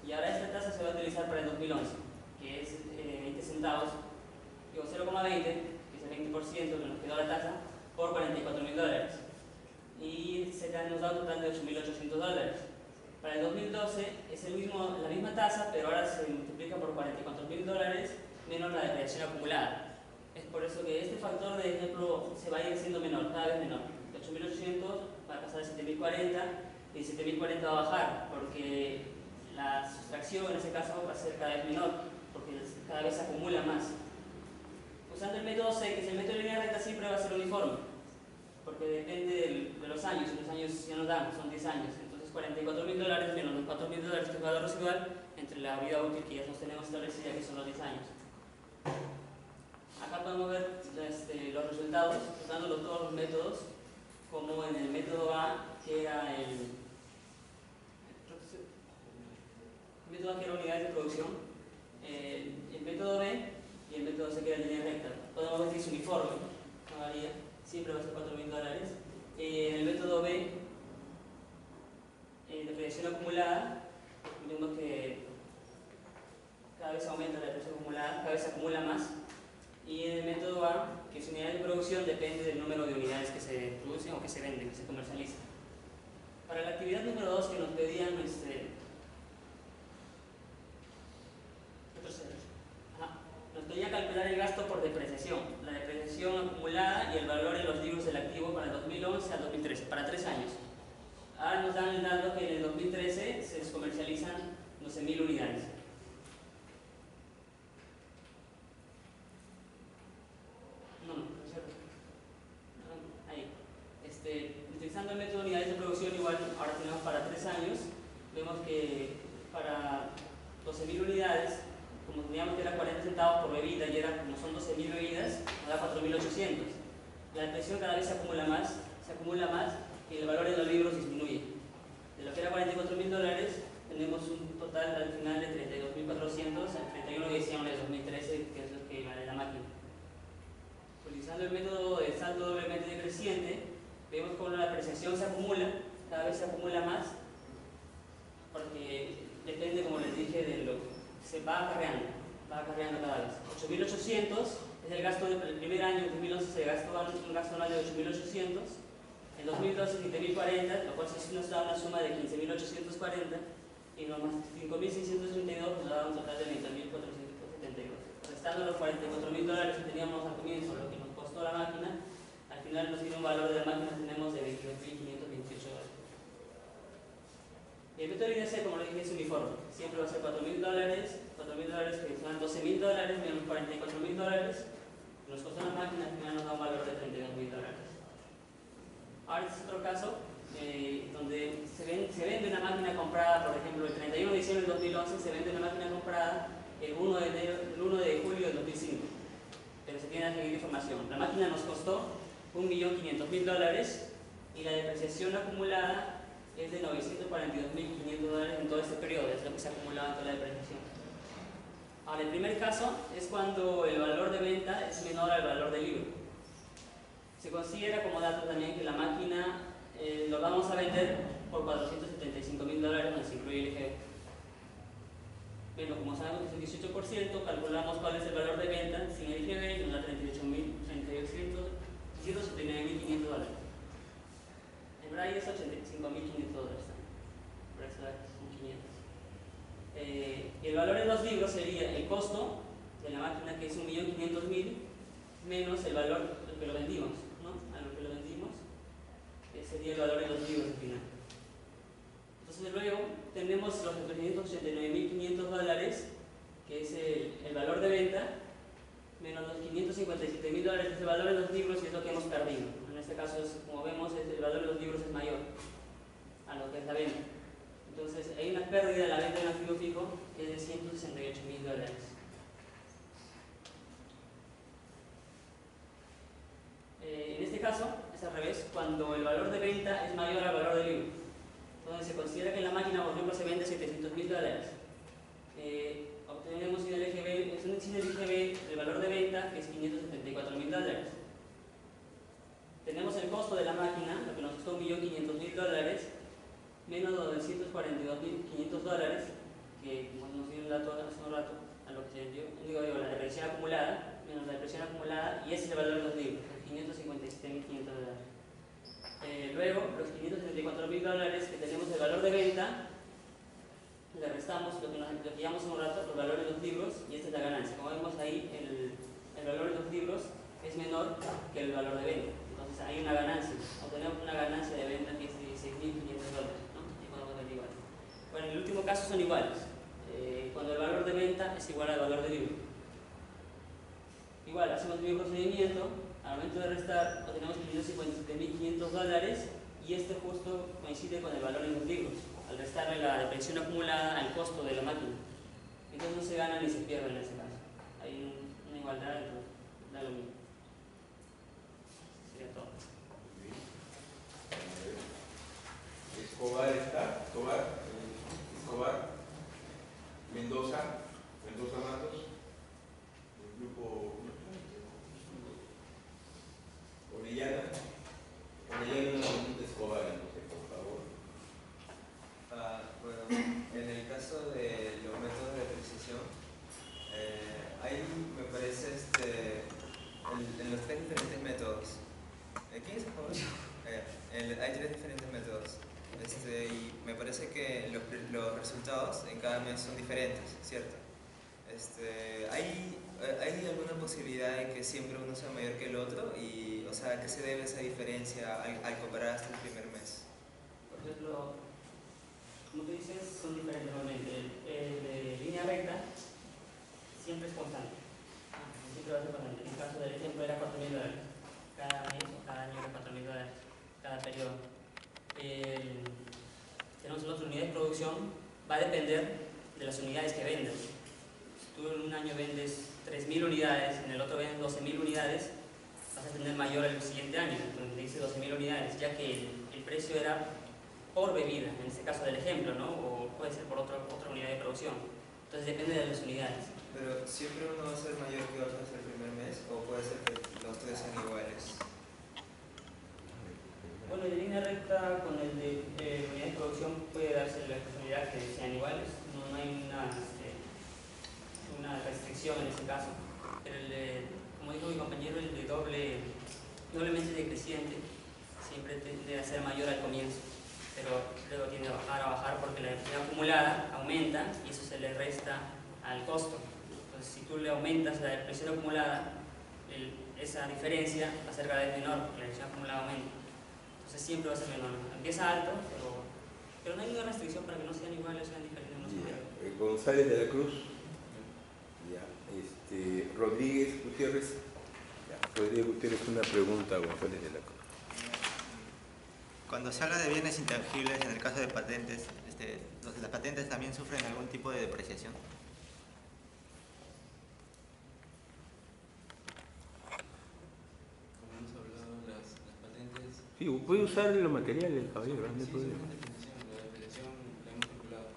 [SPEAKER 5] y ahora esta tasa se va a utilizar para el 2011, que es 20 centavos, digo 0,20, que es el 20% que nos quedó la tasa, por $44.000. Y nos da un total de $8.800. Para el 2012 es la misma tasa, pero ahora se multiplica por $44.000 menos la depreciación acumulada. Es por eso que este factor, de ejemplo, se va a ir siendo menor, cada vez menor. De 8.800 va a pasar a 7.040 y 7.040 va a bajar, porque la sustracción en ese caso va a ser cada vez menor, porque cada vez se acumula más. Usando el método C, que es el método de línea recta, siempre va a ser uniforme, porque depende de los años, y los años ya nos dan, son 10 años. Entonces $44.000 menos los $4.000, que es el valor residual, entre la vida útil que ya nos tenemos establecida, que son los 10 años. Acá podemos ver los resultados, usando todos los métodos, como en el método A, que era el método A, que era unidades de producción, el método B y el método C, que era línea recta. Podemos ver que es uniforme, no varía, siempre va a ser $4.000. En el método B, depreciación acumulada, vemos que cada vez aumenta la depreciación acumulada, cada vez se acumula más. Y en el método A, que es unidad de producción, depende del número de unidades que se producen o que se venden, que se comercializan. Para la actividad número 2, que nos pedían nos pedían calcular el gasto por depreciación, la depreciación acumulada y el valor en los libros del activo para el 2011 al 2013, para 3 años. Ahora nos dan el dato que en el 2013 se comercializan 12.000 unidades. Utilizando el método de unidades de producción, igual ahora tenemos para 3 años, vemos que para 12.000 unidades, como teníamos que era 40 centavos por bebida y era como son 12.000 bebidas, nos da 4.800. La depreciación cada vez se acumula más y el valor de los libros disminuye. De lo que era $44.000, tenemos un total al final de 32.400 al 31 de diciembre de 2013, que es lo que vale la máquina. Utilizando el método de saldo doblemente decreciente, vemos cómo la depreciación se acumula, cada vez se acumula más, porque depende, como les dije, de lo que se va acarreando cada vez. 8.800 Es el gasto del primer año, en 2011 se gastó un gasto anual de 8.800, en 2012 7.040, lo cual nos da una suma de 15.840, y los más 5.632 nos da un total de 20.472. Restando los $44.000 que teníamos al comienzo, lo que nos costó la máquina, al final nos tiene un valor de la máquina tenemos de $22.528. Y el método de línea C, como lo dije, es uniforme. Siempre va a ser $4.000, que son $12.000 menos $44.000. Nos costó la máquina, al final nos da un valor de $32.000. Ahora este es otro caso donde se vende una máquina comprada, por ejemplo, el 31 de diciembre del 2011 se vende una máquina comprada el 1 de julio del 2005. Pero se tiene que seguir información. La máquina nos costó $1.500.000 y la depreciación acumulada es de $942.500 en todo este periodo, es lo que se ha acumulado en toda la depreciación. Ahora, el primer caso es cuando el valor de venta es menor al valor del libro. Se considera como dato también que la máquina lo vamos a vender por $475.000 donde se incluye el IGB. Bueno, como sabemos que es el 18%, calculamos cuál es el valor de venta sin el IGB y nos da $38.500. En verdad es $85.500 también, por eso son 500. El valor de los libros sería el costo de la máquina, que es $1.500.000, menos el valor a lo que lo vendimos, ¿no? A lo que lo vendimos, sería el valor de los libros al final. Entonces luego tenemos los $389.500, que es el valor de venta, menos los $557.000, que es el valor de los libros y es lo que hemos perdido. En este caso, como vemos, el valor de los libros es mayor a lo que es la venta. Entonces hay una pérdida de la venta de un activo fijo que es de $168.000. En este caso es al revés, cuando el valor de venta es mayor al valor del libro. Entonces se considera que en la máquina, por ejemplo, se vende $700.000. Obtenemos sin el IGB el valor de venta, que es $574.000. Tenemos el costo de la máquina, lo que nos costó $1.500.000, menos los $242.500, que como nos dio el dato hace un rato, a lo que se dio, digo, la depreciación acumulada, menos la depreciación acumulada, y ese es el valor de los libros, $557.500. Luego, los $574.000 que tenemos de valor de venta, le restamos lo que llevamos un rato, el valor de los libros, y esta es la ganancia. Como vemos ahí, el valor de los libros es menor que el valor de venta. Entonces hay una ganancia, obtenemos una ganancia de venta que es de $16.500, ¿no? Y podemos ver igual. Bueno, en el último caso son iguales. Cuando el valor de venta es igual al valor del libro. Igual, hacemos el mismo procedimiento, al momento de restar obtenemos $557.500 y este justo coincide con el valor de los libros, al restarle la depreciación acumulada al costo de la máquina. Entonces no se gana ni se pierde en ese caso. Hay una igualdad, entonces da lo mismo. Sería todo.
[SPEAKER 6] Escobar está, Escobar, Mendoza Matos, el grupo Orellana, Escobar, entonces, por favor.
[SPEAKER 7] Bueno, en el caso de los métodos de depreciación, ahí me parece en los tres diferentes métodos. ¿Quién es el favor? Hay tres diferentes métodos. Y me parece que los resultados en cada mes son diferentes, ¿cierto? ¿Hay alguna posibilidad de que siempre uno sea mayor que el otro? Y, o sea, ¿a qué se debe esa diferencia al comparar hasta el primer mes?
[SPEAKER 5] Por ejemplo, como tú dices, son diferentes normalmente. El de línea recta siempre es constante. Siempre va a ser constante. En el caso del ejemplo era $4.000. Cada mes o cada año era $4.000. Cada periodo. Tenemos la otra unidad de producción, va a depender de las unidades que vendas. Si tú en un año vendes 3.000 unidades, en el otro vendes 12.000 unidades, vas a tener mayor el siguiente año, donde dice 12.000 unidades, ya que el precio era por bebida, en este caso del ejemplo, ¿no? O puede ser por otra unidad de producción. Entonces depende de las unidades.
[SPEAKER 7] Pero siempre uno va a ser mayor que otro hasta el primer mes, o puede ser que los tres sean iguales.
[SPEAKER 5] Bueno, en línea recta con el de unidad de producción puede darse la posibilidad que sean iguales, no hay una restricción en ese caso, pero como como dijo mi compañero, el de doblemente decreciente siempre tiende a ser mayor al comienzo, pero luego tiende a bajar porque la depreciación acumulada aumenta y eso se le resta al costo. Entonces, si tú le aumentas la depreciación acumulada, esa diferencia va a ser cada vez menor porque la depreciación acumulada aumenta. Entonces siempre va a ser menor. Empieza alto, pero no hay ninguna restricción para que no sean iguales o sean diferentes. No sean
[SPEAKER 6] González de la Cruz. Ya. Rodríguez Gutiérrez. Ya. Rodríguez Gutiérrez, una pregunta a González de la Cruz.
[SPEAKER 8] Cuando se habla de bienes intangibles, en el caso de patentes, ¿las patentes también sufren algún tipo de depreciación?
[SPEAKER 4] Como hemos hablado, las patentes...
[SPEAKER 6] Sí, puede usar los materiales, caballero.
[SPEAKER 4] Sí, es una definición, la depreciación la hemos calculado.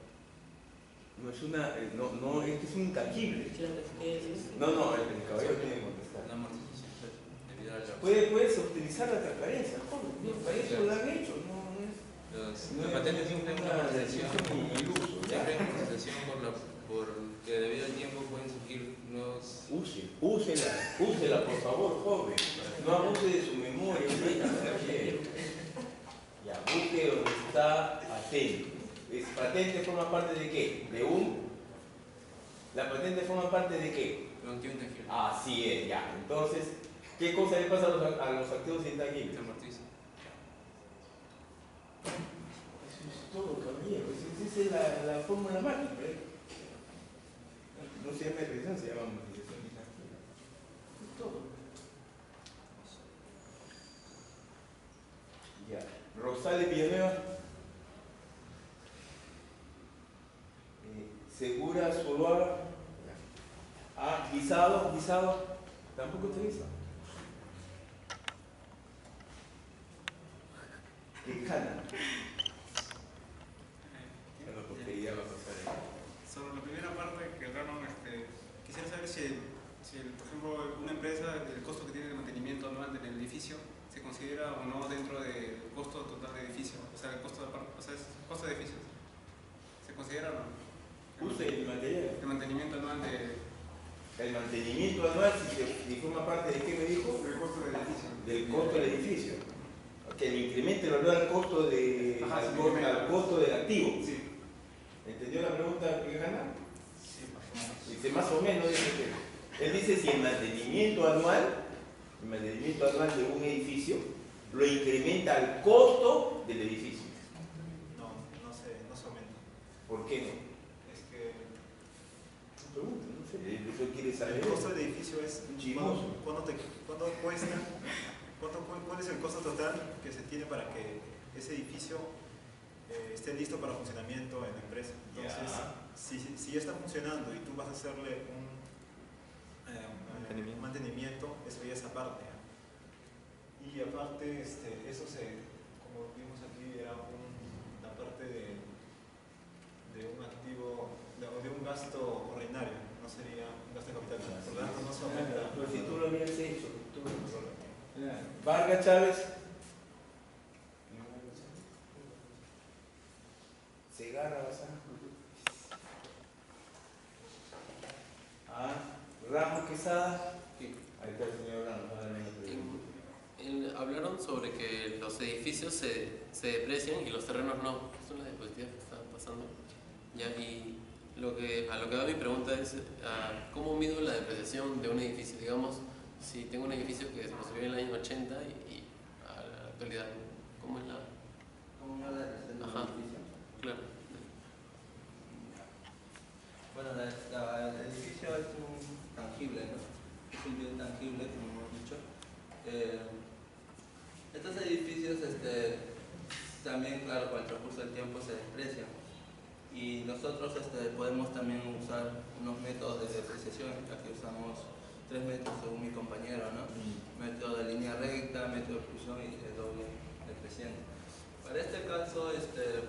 [SPEAKER 6] No es una, no, es que es un intangible.
[SPEAKER 5] diferentes.
[SPEAKER 6] No, el caballero tiene que contestar.
[SPEAKER 4] La amortización, debido a la...
[SPEAKER 6] Puedes utilizar la transparencia, joven. Para eso lo han hecho, no es.
[SPEAKER 4] Las patentes siempre hay una amortización porque debido al tiempo pueden surgir nuevos... Úsela, por favor, joven. No abuse de su memoria, ya, busque donde está patente. ¿Patente forma parte de qué? ¿La patente forma parte de qué? De un activo intangible.
[SPEAKER 6] Así es, ya. Entonces, ¿qué cosa le pasa a los activos intangibles?
[SPEAKER 4] Se amortiza.
[SPEAKER 6] Eso es todo, caballero. Esa es la fórmula mágica. No se llama depreciación, se llama amortización intangible. Es todo. Ya. Rosales Villanueva. Segura Zuluaga. Guisado. Tampoco utiliza. Quijana. Porque ya va a pasar.
[SPEAKER 9] Sobre la primera parte que hablaron, quisiera saber si, por ejemplo, una empresa, el costo que tiene de mantenimiento anual del edificio, ¿se considera o no dentro del costo total del edificio? O sea, el costo de aparte, o sea, es costo de edificios. ¿Se considera o no?
[SPEAKER 6] El material.
[SPEAKER 9] El mantenimiento anual
[SPEAKER 6] El mantenimiento anual, si forma parte de qué me dijo?
[SPEAKER 9] del costo del edificio.
[SPEAKER 6] Del costo del edificio. Que le incremente el valor al costo, al costo del activo.
[SPEAKER 9] Sí.
[SPEAKER 6] ¿Entendió la pregunta que gana?
[SPEAKER 9] Sí, más o menos.
[SPEAKER 6] Dice más o menos, él dice si el mantenimiento anual de un edificio lo incrementa al costo del edificio.
[SPEAKER 1] No se aumenta.
[SPEAKER 6] ¿Por qué no?
[SPEAKER 1] Es que
[SPEAKER 6] Pregunta, no sé. Eso quiere saber.
[SPEAKER 1] el costo del edificio es
[SPEAKER 6] Chimoso.
[SPEAKER 1] cuánto cuesta, cuál es el costo total que se tiene para que ese edificio esté listo para funcionamiento en la empresa. Entonces, si ya está funcionando y tú vas a hacerle un mantenimiento, eso ya es aparte. Y aparte, eso como vimos aquí, era la parte de un activo, de un gasto ordinario, no sería un gasto de capital. Por lo tanto, no se aumenta.
[SPEAKER 6] Pero si tú lo habías hecho, Vargas Chávez. Segarra Bazán. Ramos Quesada.
[SPEAKER 4] Sí.
[SPEAKER 6] Ahí está el señor Ramos.
[SPEAKER 10] Hablaron sobre que los edificios se deprecian y los terrenos no. Son las diapositivas que están pasando. Ya, y a lo que va mi pregunta es, ¿cómo mido la depreciación de un edificio? Digamos, si tengo un edificio que se construyó en el año 80 y a la actualidad, ¿cómo es la...?
[SPEAKER 3] ¿Cómo va la depreciación del edificio?
[SPEAKER 10] Claro.
[SPEAKER 3] Bueno, el edificio es un tangible, ¿no? Es un bien tangible, como hemos dicho. Estos edificios también, claro, con el transcurso del tiempo se desprecian. Y nosotros podemos también usar unos métodos de depreciación, ya que usamos 3 métodos según mi compañero, ¿no? Método de línea recta, método de fusión y de doble decreciente. Para este caso,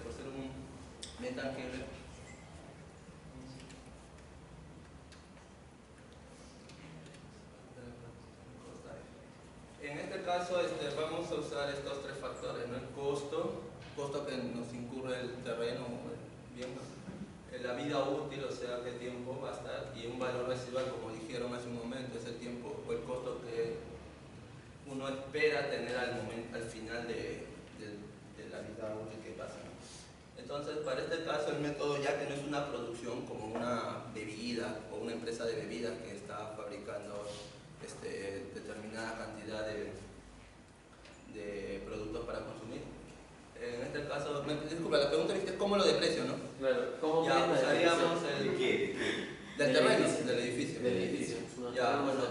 [SPEAKER 3] por ser un bien tangible, en este caso vamos a usar estos 3 factores, ¿no? El costo que nos incurre el terreno, el bien, la vida útil, o sea, qué tiempo va a estar, y un valor residual, como dijeron hace un momento, es el tiempo o el costo uno espera tener al final de la vida útil que pasa. Entonces, para este caso, el método, ya que no es una producción como una bebida o una empresa de bebidas que está fabricando determinada cantidad de productos para consumir. En este caso, disculpa, la pregunta es cómo lo deprecio, ¿no?
[SPEAKER 10] Claro, ¿cómo
[SPEAKER 3] ya usaríamos
[SPEAKER 6] ¿De qué?
[SPEAKER 3] del terreno, del edificio.
[SPEAKER 10] Del edificio.
[SPEAKER 3] Ya, bueno,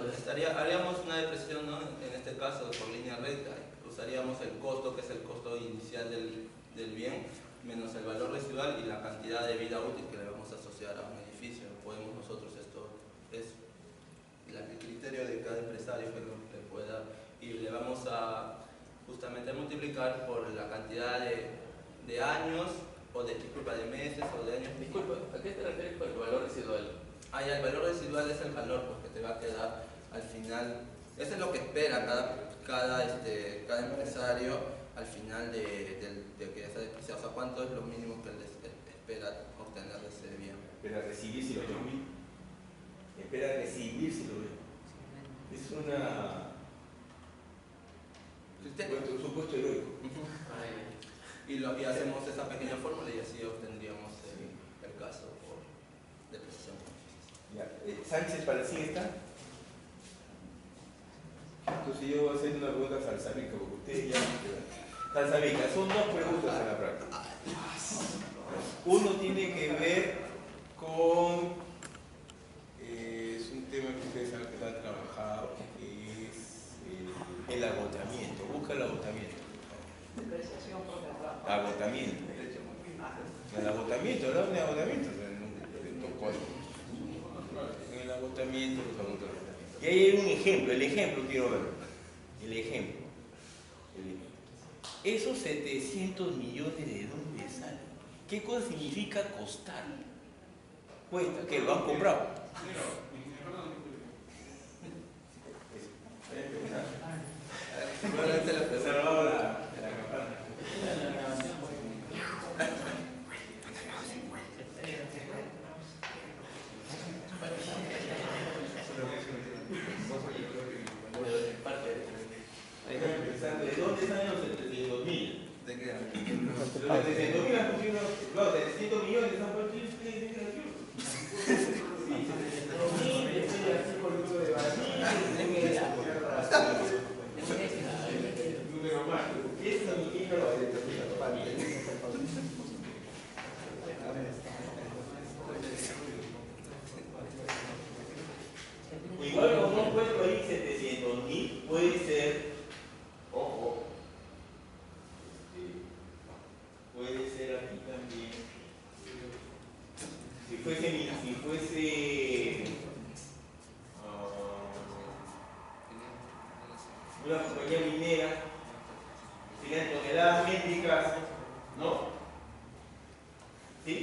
[SPEAKER 3] haríamos una depresión, ¿no? En este caso, por línea recta. Usaríamos el costo, que es el costo inicial del bien, menos el valor residual y la cantidad de vida útil que le vamos a asociar a un edificio. Podemos nosotros, esto es el criterio de cada empresario que lo pueda, y le vamos a justamente multiplicar por la cantidad de años, o de meses, o de años.
[SPEAKER 10] Disculpa, ¿a qué te refieres con el valor residual?
[SPEAKER 3] Ya, el valor residual es el valor pues, que te va a quedar al final. Eso es lo que espera cada empresario al final de que esa depreciación. O sea, ¿cuánto es lo mínimo que les espera obtener de ese bien?
[SPEAKER 6] Espera recibir si lo veo. Espera recibir si lo veo. Es un supuesto heroico.
[SPEAKER 3] Y hacemos esa pequeña fórmula y así obtendríamos el caso por depreciación.
[SPEAKER 6] Sánchez para sí está. Entonces yo voy a hacer una pregunta a Salsavica, porque ustedes ya... Salsavica, son dos preguntas en la práctica. Uno tiene que ver con... es un tema que ustedes saben que lo han trabajado, que es el agotamiento. Busca el agotamiento. Agotamiento. El agotamiento, ¿no? El agotamiento. En el agotamiento, los agotamientos. Y ahí hay un ejemplo, el ejemplo quiero ver. El ejemplo. Esos 700 millones, ¿de dónde salen? ¿Qué cosa significa costar? Cuesta, ¿qué? ¿Lo han comprado? ¿De dónde salen los 700.000? ¿De qué? Los 700.000 han puesto los 700 millones han puesto aquí. Igual como no puesto ahí 700.000, puede ser, ojo, puede ser aquí también, si fuese una compañía minera, serían toneladas métricas, ¿no? ¿Sí?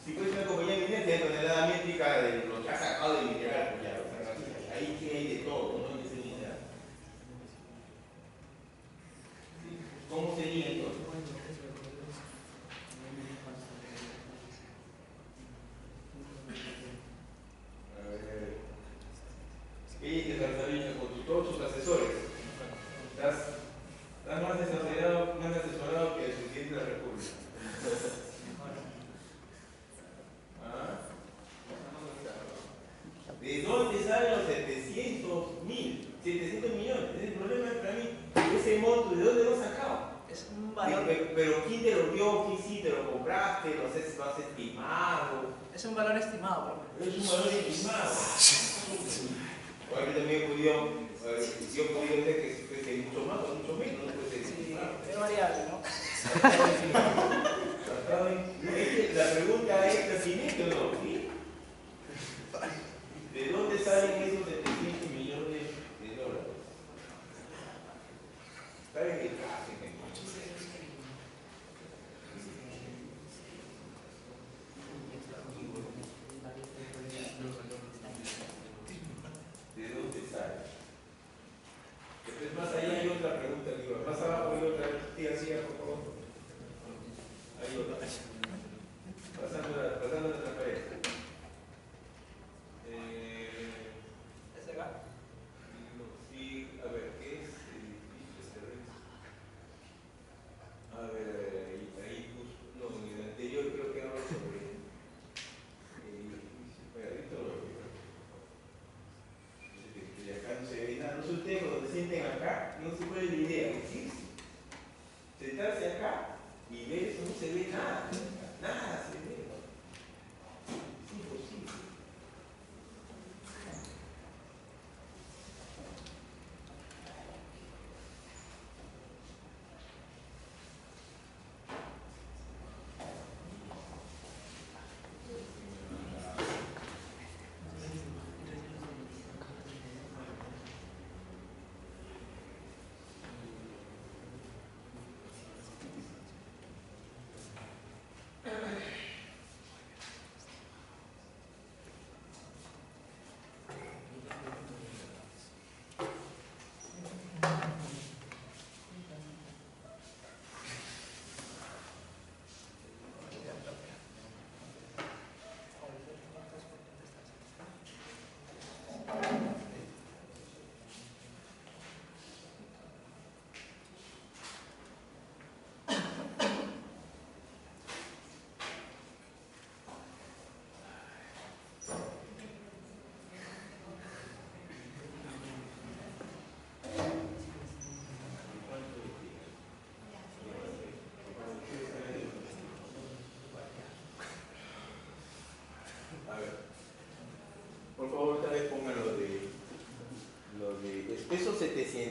[SPEAKER 6] Si fuese una compañía minera, serían toneladas métricas de lo que ha sacado del mineral, pues ya, ahí que hay de todo, ¿no? En ese mineral. ¿Sí? ¿Cómo sería entonces? Con todos tus asesores. Estás más asesorado que el presidente de la República. ¿De dónde salen los 700 millones? El problema para mí, ese monto, ¿de dónde lo has sacado?
[SPEAKER 2] Es un valor.
[SPEAKER 6] Pero ¿quién te lo dio? ¿Quién sí te lo compraste? ¿Lo has estimado?
[SPEAKER 2] Es un valor estimado,
[SPEAKER 6] Es un valor estimado. Yo también he podido ver que fuese mucho más o mucho menos, no puede ser estimado.
[SPEAKER 2] Es variable, ¿no?
[SPEAKER 6] La pregunta es pertinente o no, ¿sí? ¿De dónde salen esos 700 millones de dólares? ¿Saben el caso? ¿De dónde sale? Después más allá hay otra pregunta que va. Más abajo hay otra. Tía, siga, por favor. Hay otra. Pasando la transparencia.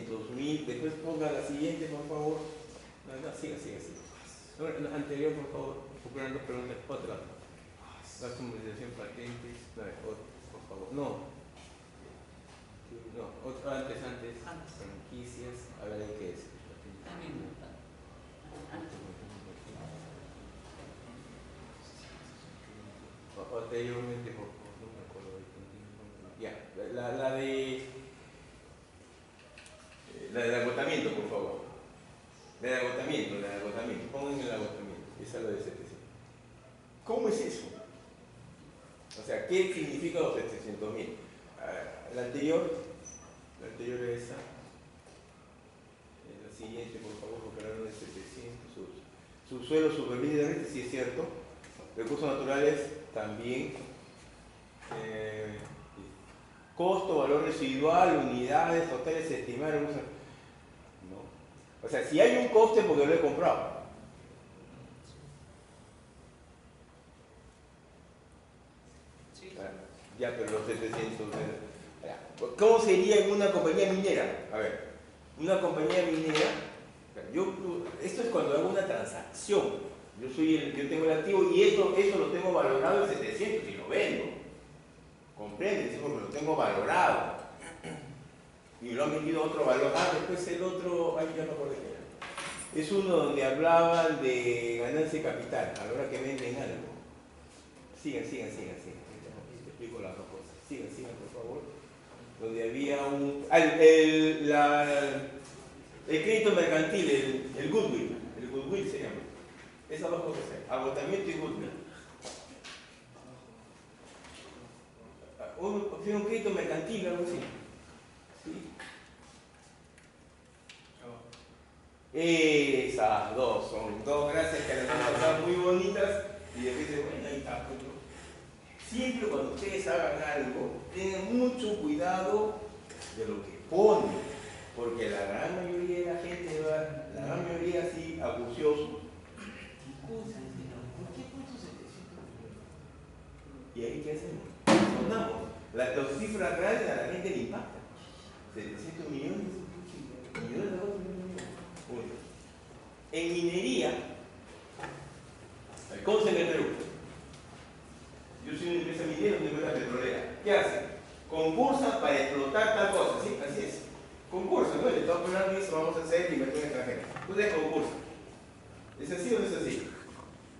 [SPEAKER 6] 700.000, después ponga la siguiente, por favor. No, siga. No, la anterior, por favor, popular, no preguntas, otra. Gasto de movilización, patentes, por favor. No, antes, franquicias, a ver qué es. Anteriormente, por favor, no me acuerdo de ya, la de agotamiento, por favor. La de agotamiento, pongan el agotamiento, esa es la de 700. ¿Cómo es eso? O sea, ¿qué significa los 700.000? La anterior es esa. La siguiente, por favor, porque hablaron de 700. Subsuelo, superficie de renta, sí es cierto. Recursos naturales, también. Costo, valor residual, unidades, totales estimados. No. O sea, si hay un coste porque lo he comprado. Ya, pero los 700. ¿Cómo sería en una compañía minera? A ver, una compañía minera, esto es cuando hago una transacción. Yo tengo el activo y eso lo tengo valorado en 700 y lo vendo. ¿Comprenden? Sí, porque lo tengo valorado. Y lo han vendido a otro valor. Después el otro, ya no recuerdo qué era. Es uno donde hablaban de ganancia de capital, a la hora que venden algo. Sigan. Te explico las dos cosas. Sigan, por favor. Donde había el crédito mercantil, el goodwill. El goodwill se llama. Esas dos cosas, agotamiento y goodwill. Un crédito mercantil, algo así. ¿Sí? Esas dos son dos gracias que las han pasado muy bonitas y después dicen, bueno, ahí está. Siempre cuando ustedes hagan algo, tengan mucho cuidado de lo que ponen, porque la gran mayoría de la gente va, la gran mayoría así, acuciosos, ¿por qué puso 700 millones? ¿Y ahí qué hacemos? Sonamos. Las cifras reales a la gente le impactan. 700 millones de dólares. En minería, ¿cómo se en el Perú? Yo soy una empresa minera, una empresa petrolera. ¿Qué hacen? Concursan para explotar tal cosa, ¿sí? Así es. Concursan, ¿no? El Estado peruano dice, vamos a hacer inversión extranjera. Ustedes concursan. ¿Es así o no es así?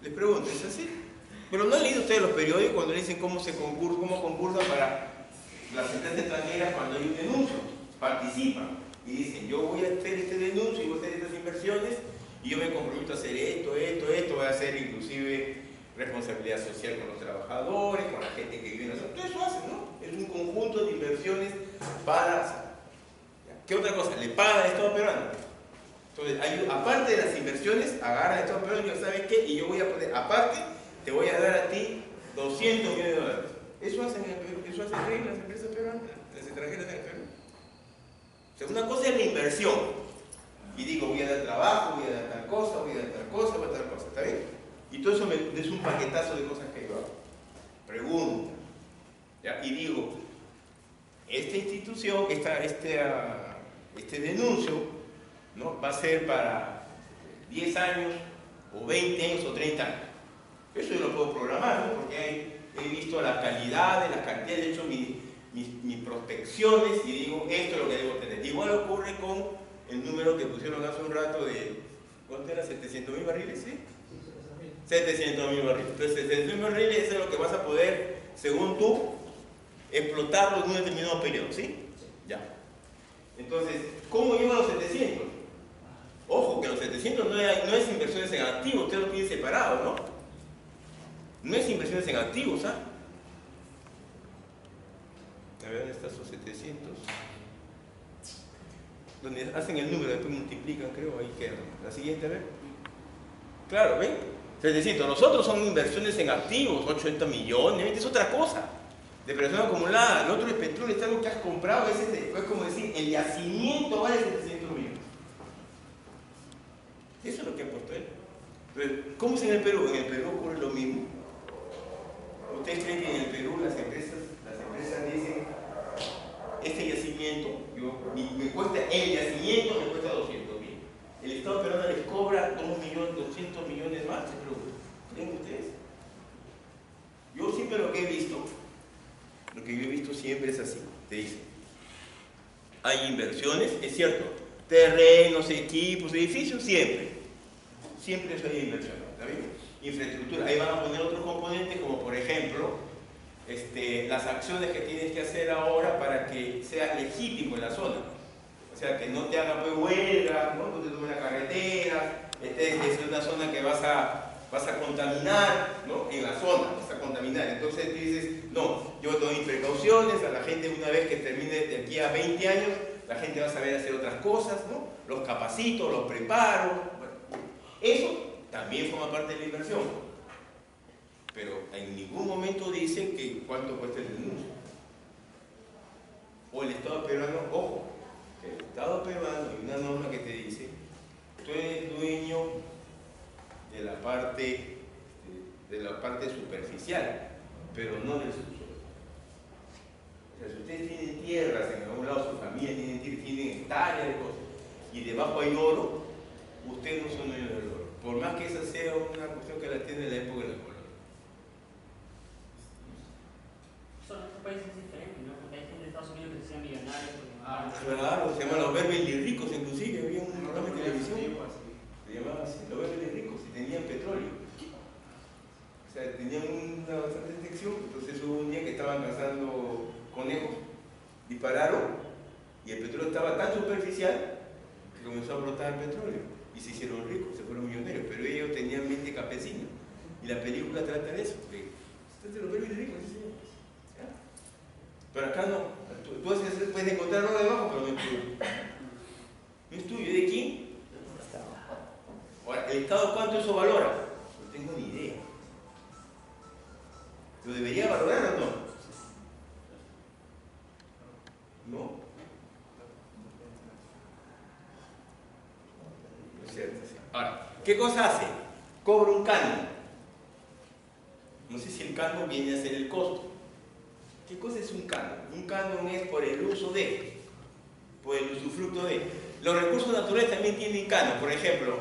[SPEAKER 6] Les pregunto, ¿es así? Pero ¿no han leído ustedes los periódicos cuando dicen cómo concursan para las empresas extranjeras cuando hay un denuncio? Participan y dicen, yo voy a hacer este denuncio y voy a hacer estas inversiones y yo me comprometo a hacer esto, voy a hacer inclusive responsabilidad social con los trabajadores, con la gente que vive en la zona. Todo eso hacen, ¿no? Es un conjunto de inversiones para... ¿Qué otra cosa? Le pagan al Estado peruano. Entonces, aparte de las inversiones, agarra al Estado peruano y dice, ¿sabes qué? Y yo voy a poner, aparte, te voy a dar a ti 200 millones de dólares. Eso hacen las empresas peruanas, las extranjeras en el Perú. O sea, una cosa es la inversión. Y digo, voy a dar trabajo, voy a dar tal cosa, voy a dar tal cosa, ¿está bien? Y todo eso es un paquetazo de cosas que yo hago. Pregunta. ¿Ya? Y digo, esta institución, este denuncio, ¿no? Va a ser para 10 años, o 20 años, o 30 años. Eso yo lo puedo programar, ¿no? Porque he visto las calidades, las cantidades, he hecho mis prospecciones y digo, esto es lo que debo tener. Igual ocurre con el número que pusieron hace un rato de, ¿cuánto era? 700.000 barriles, ¿sí? 700.000 barriles. Entonces, 700.000 barriles es lo que vas a poder, según tú, explotarlo en un determinado periodo, ¿sí? Ya. Entonces, ¿cómo llevo los 700? Ojo, que los 700 no es inversiones en activos, usted lo tiene separado, ¿no? No es inversiones en activos, ¿ah? A ver, ¿dónde están esos 700? Donde hacen el número, después multiplican, creo, ahí queda. La siguiente, a ver. Claro, ¿ven? 700. Nosotros son inversiones en activos, 80 millones, es otra cosa. Depreciación acumulada, el otro es petróleo, es algo que has comprado, es como decir, el yacimiento vale 700 millones. Eso es lo que ha puesto él. Entonces, ¿cómo es en el Perú? En el Perú ocurre lo mismo. ¿Ustedes creen que en el Perú las empresas dicen, este yacimiento, me cuesta el yacimiento siempre es así, te dicen. Hay inversiones, es cierto, terrenos, equipos, edificios, siempre. Siempre eso hay inversión, ¿está bien? Infraestructura, ahí van a poner otros componentes como por ejemplo, las acciones que tienes que hacer ahora para que seas legítimo en la zona. O sea, que no te hagan pues huelga, ¿no? No te tomen la carretera, es una zona que vas a contaminar, ¿no? En la zona, vas a contaminar. Entonces dices, no, yo doy precauciones, a la gente una vez que termine de aquí a 20 años, la gente va a saber hacer otras cosas, ¿no? Los capacito, los preparo. Bueno, eso también forma parte de la inversión. Pero en ningún momento dicen que cuánto cuesta el denuncio. O el Estado peruano, ojo, que el Estado peruano hay una norma que te dice, tú eres dueño de la parte superficial, pero no del subsuelo. O sea, si ustedes tienen tierras en algún lado, su familia tienen hectáreas de cosas, y debajo hay oro, ustedes no son dueños del oro. Por más que esa sea una cuestión que la tiene en la época de la colonia.
[SPEAKER 5] Son otros países diferentes, ¿no? Porque hay gente de Estados Unidos que se hacía millonario.
[SPEAKER 6] Claro, se llaman los Beverly Ricos, inclusive, había un programa de televisión. Se llamaba así, los Beverly Ricos, y tenían petróleo. O sea, tenían una bastante detección. Entonces hubo un día que estaban cazando conejos, dispararon, y el petróleo estaba tan superficial que comenzó a brotar el petróleo. Y se hicieron ricos, se fueron millonarios, pero ellos tenían mente campesina. Y la película trata de eso. Entonces los Beverly Ricos, sí, señor. Pero acá no. Tú puedes encontrar oro debajo, pero no es tuyo. ¿No es tuyo? ¿De quién? Ahora, ¿el Estado cuánto eso valora? No tengo ni idea. ¿Lo debería valorar o no? ¿No? No es cierto. Sí. Ahora, ¿qué cosa hace? Cobra un canon. No sé si el canon viene a ser el costo. ¿Qué cosa es un canon? Un canon es por el uso de, por el usufructo de. Los recursos naturales también tienen canon, por ejemplo,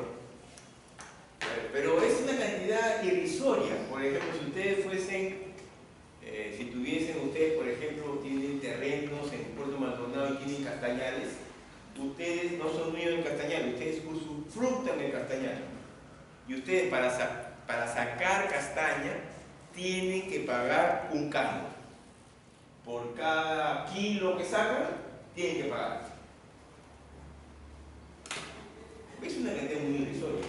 [SPEAKER 6] pero es una cantidad irrisoria. Por ejemplo, si ustedes fuesen, si tuviesen ustedes, por ejemplo, tienen terrenos en Puerto Maldonado y tienen castañales, ustedes no son dueños del castañal, ustedes usufructan el castañal. Y ustedes para sacar castaña tienen que pagar un canon. Por cada kilo que sacan, tienen que pagar. Es una cantidad muy irrisoria.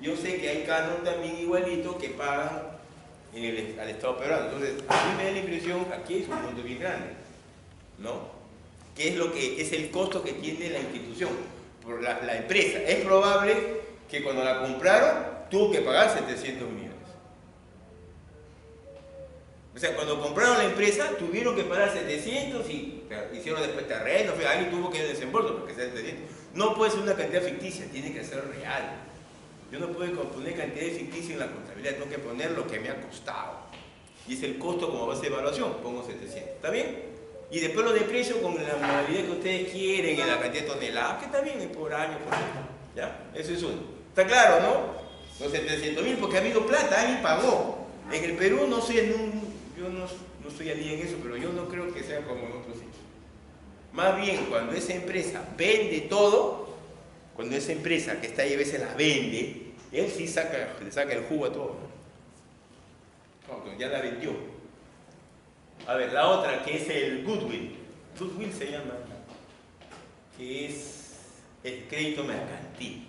[SPEAKER 6] Yo sé que hay canon también igualito que pagan al Estado peruano. Entonces, a mí me da la impresión, aquí es un monto bien grande, ¿no? ¿Qué es lo que es el costo que tiene la institución? Por la empresa. Es probable que cuando la compraron, tuvo que pagar 700 millones. O sea, cuando compraron la empresa, tuvieron que pagar 700 y hicieron después terreno, alguien tuvo que ir desembolso porque sea 700. No puede ser una cantidad ficticia, tiene que ser real. Yo no puedo poner cantidades ficticias en la contabilidad, tengo que poner lo que me ha costado. Y es el costo como base de evaluación, pongo 700. ¿Está bien? Y después lo deprecio con la modalidad que ustedes quieren, en la cantidad de toneladas, que está bien, es por año, por año. ¿Ya? Eso es uno. ¿Está claro, no? Los 700.000 porque ha habido plata, alguien pagó. En el Perú no sé, yo no estoy al día en eso, pero yo no creo que sea como en otros sitios. Más bien, cuando esa empresa vende todo, cuando esa empresa que está ahí a veces la vende, él sí le saca el jugo a todo. No, ya la vendió. A ver, la otra que es el goodwill. Goodwill se llama, que es el crédito mercantil.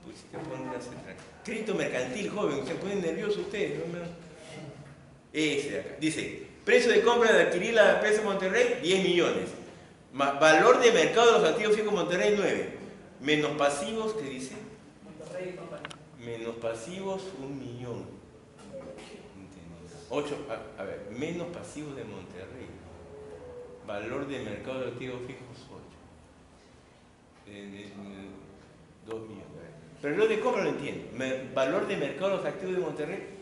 [SPEAKER 6] Pues si te ponen crédito mercantil, joven, se ponen nerviosos ustedes, ¿no? Ese de acá. Dice, precio de compra de adquirir la empresa Monterrey, 10 millones. Valor de mercado de los activos fijos Monterrey, 9. Menos pasivos, ¿qué dice?
[SPEAKER 2] Monterrey,
[SPEAKER 6] menos pasivos, 1 millón. 8, a ver, menos pasivos de Monterrey. Valor de mercado de activos fijos, 8. 2 millones. Pero lo de compra lo entiendo. Valor de mercado de los activos de Monterrey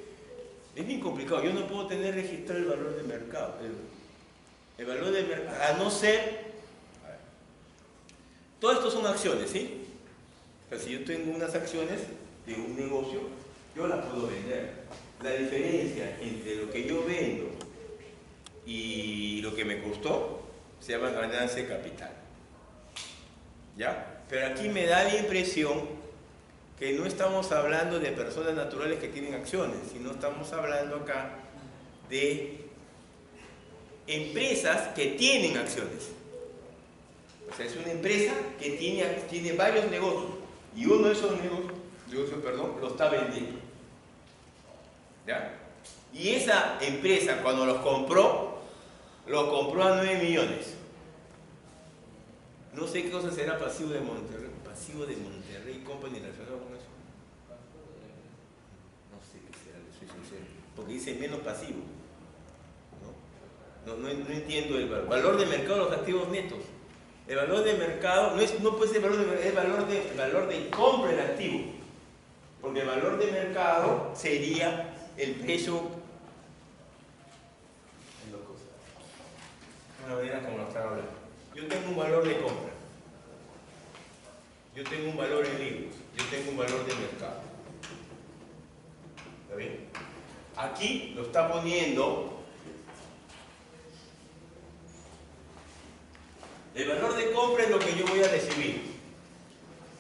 [SPEAKER 6] es bien complicado. Yo no puedo tener registrado el valor de mercado. El valor de mercado, a no ser. A ver, todo esto son acciones, ¿sí? O sea, si yo tengo unas acciones de un negocio, yo las puedo vender. La diferencia entre lo que yo vendo y lo que me costó se llama ganancia de capital. ¿Ya? Pero aquí me da la impresión que no estamos hablando de personas naturales que tienen acciones, sino estamos hablando acá de empresas que tienen acciones. O sea, es una empresa que tiene varios negocios y uno de esos negocios lo está vendiendo. ¿Ya? Y esa empresa, cuando los compró a 9 millones. No sé qué cosa será pasivo de Monterrey Company relacionado con eso. No sé qué será, le soy sincero. Porque dice menos pasivo. No entiendo el valor de mercado de los activos netos. El valor de mercado no puede ser el valor de compra del activo. Porque el valor de mercado sería el precio. Una manera como lo están hablando. Yo tengo un valor de compra. Yo tengo un valor en libros. Yo tengo un valor de mercado. ¿Está bien? Aquí lo está poniendo. El valor de compra es lo que yo voy a recibir.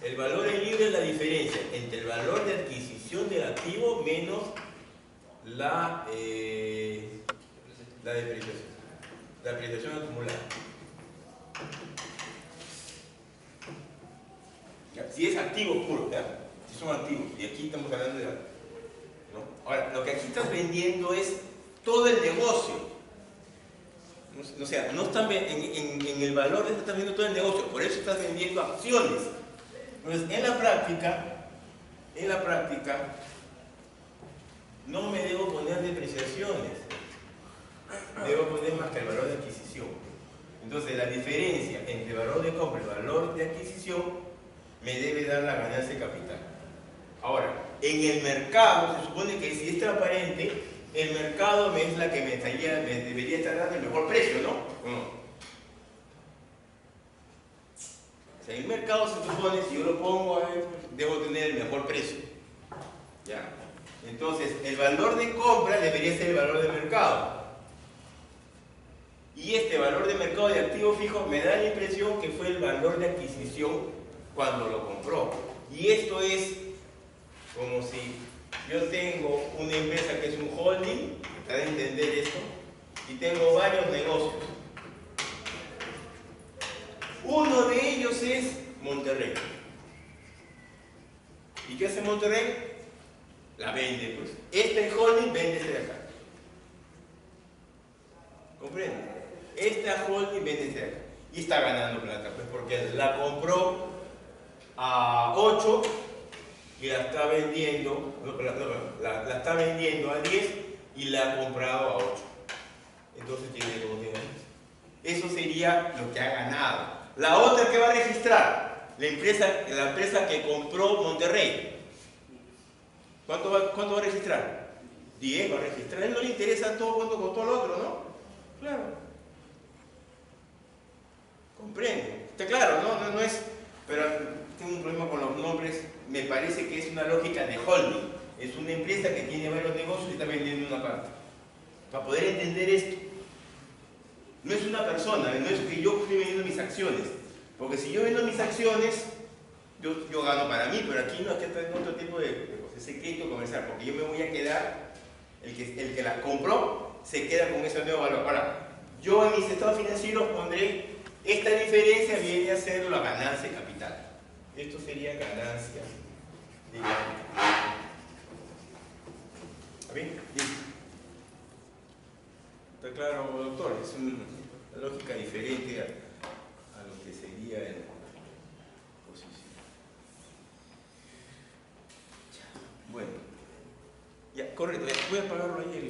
[SPEAKER 6] El valor en libre es la diferencia entre el valor de adquisición del activo menos la depreciación. La depreciación acumulada. Si es activo puro, ¿ya? Si son activos, y aquí estamos hablando de algo, ¿no? Ahora, lo que aquí estás vendiendo es todo el negocio. O sea, no están en el valor de eso estás vendiendo todo el negocio, por eso estás vendiendo acciones. Entonces, en la práctica, no me debo poner depreciaciones, debo poner más que el valor de adquisición. Entonces, la diferencia entre el valor de compra y el valor de adquisición me debe dar la ganancia de capital. Ahora, en el mercado, se supone que si es transparente, el mercado es la que me debería estar dando el mejor precio, ¿no? O sea, en el mercado se supone, si yo lo pongo ahí, debo tener el mejor precio. ¿Ya? Entonces, el valor de compra debería ser el valor de mercado. Y este valor de mercado de activo fijo me da la impresión que fue el valor de adquisición cuando lo compró. Y esto es como si yo tengo una empresa que es un holding, para entender esto, y tengo varios negocios. Uno de ellos es Monterrey. ¿Y qué hace Monterrey? La vende, pues. Este holding vende este de acá. ¿Comprende? Esta holding vende este de acá. Y está ganando plata, pues, porque la compró a 8 y la está vendiendo, la está vendiendo a 10 y la ha comprado a 8. Entonces tiene como 10 años. Eso sería lo que ha ganado. La otra que va a registrar, la empresa que compró Monterrey. ¿Cuánto va a registrar? 10 va a registrar. A él no le interesa todo cuánto costó el otro, ¿no? Claro. Comprende. Está claro, no es. Pero tengo un problema con los nombres. Me parece que es una lógica de holding. Es una empresa que tiene varios negocios y está vendiendo una parte. Para poder entender esto, no es una persona, no es que yo estoy vendiendo mis acciones. Porque si yo vendo mis acciones, yo gano para mí, pero aquí no, aquí está en otro tipo de secreto comercial. Porque yo me voy a quedar, el que la compró, se queda con ese nuevo valor. Ahora, yo en mis estados financieros pondré, esta diferencia viene a ser la ganancia de capital. Esto sería ganancia de capital. ¿Está bien? ¿Está claro, doctor? Es una lógica diferente a lo que sería en posición. Bueno, ya, correcto, voy a apagarlo ahí el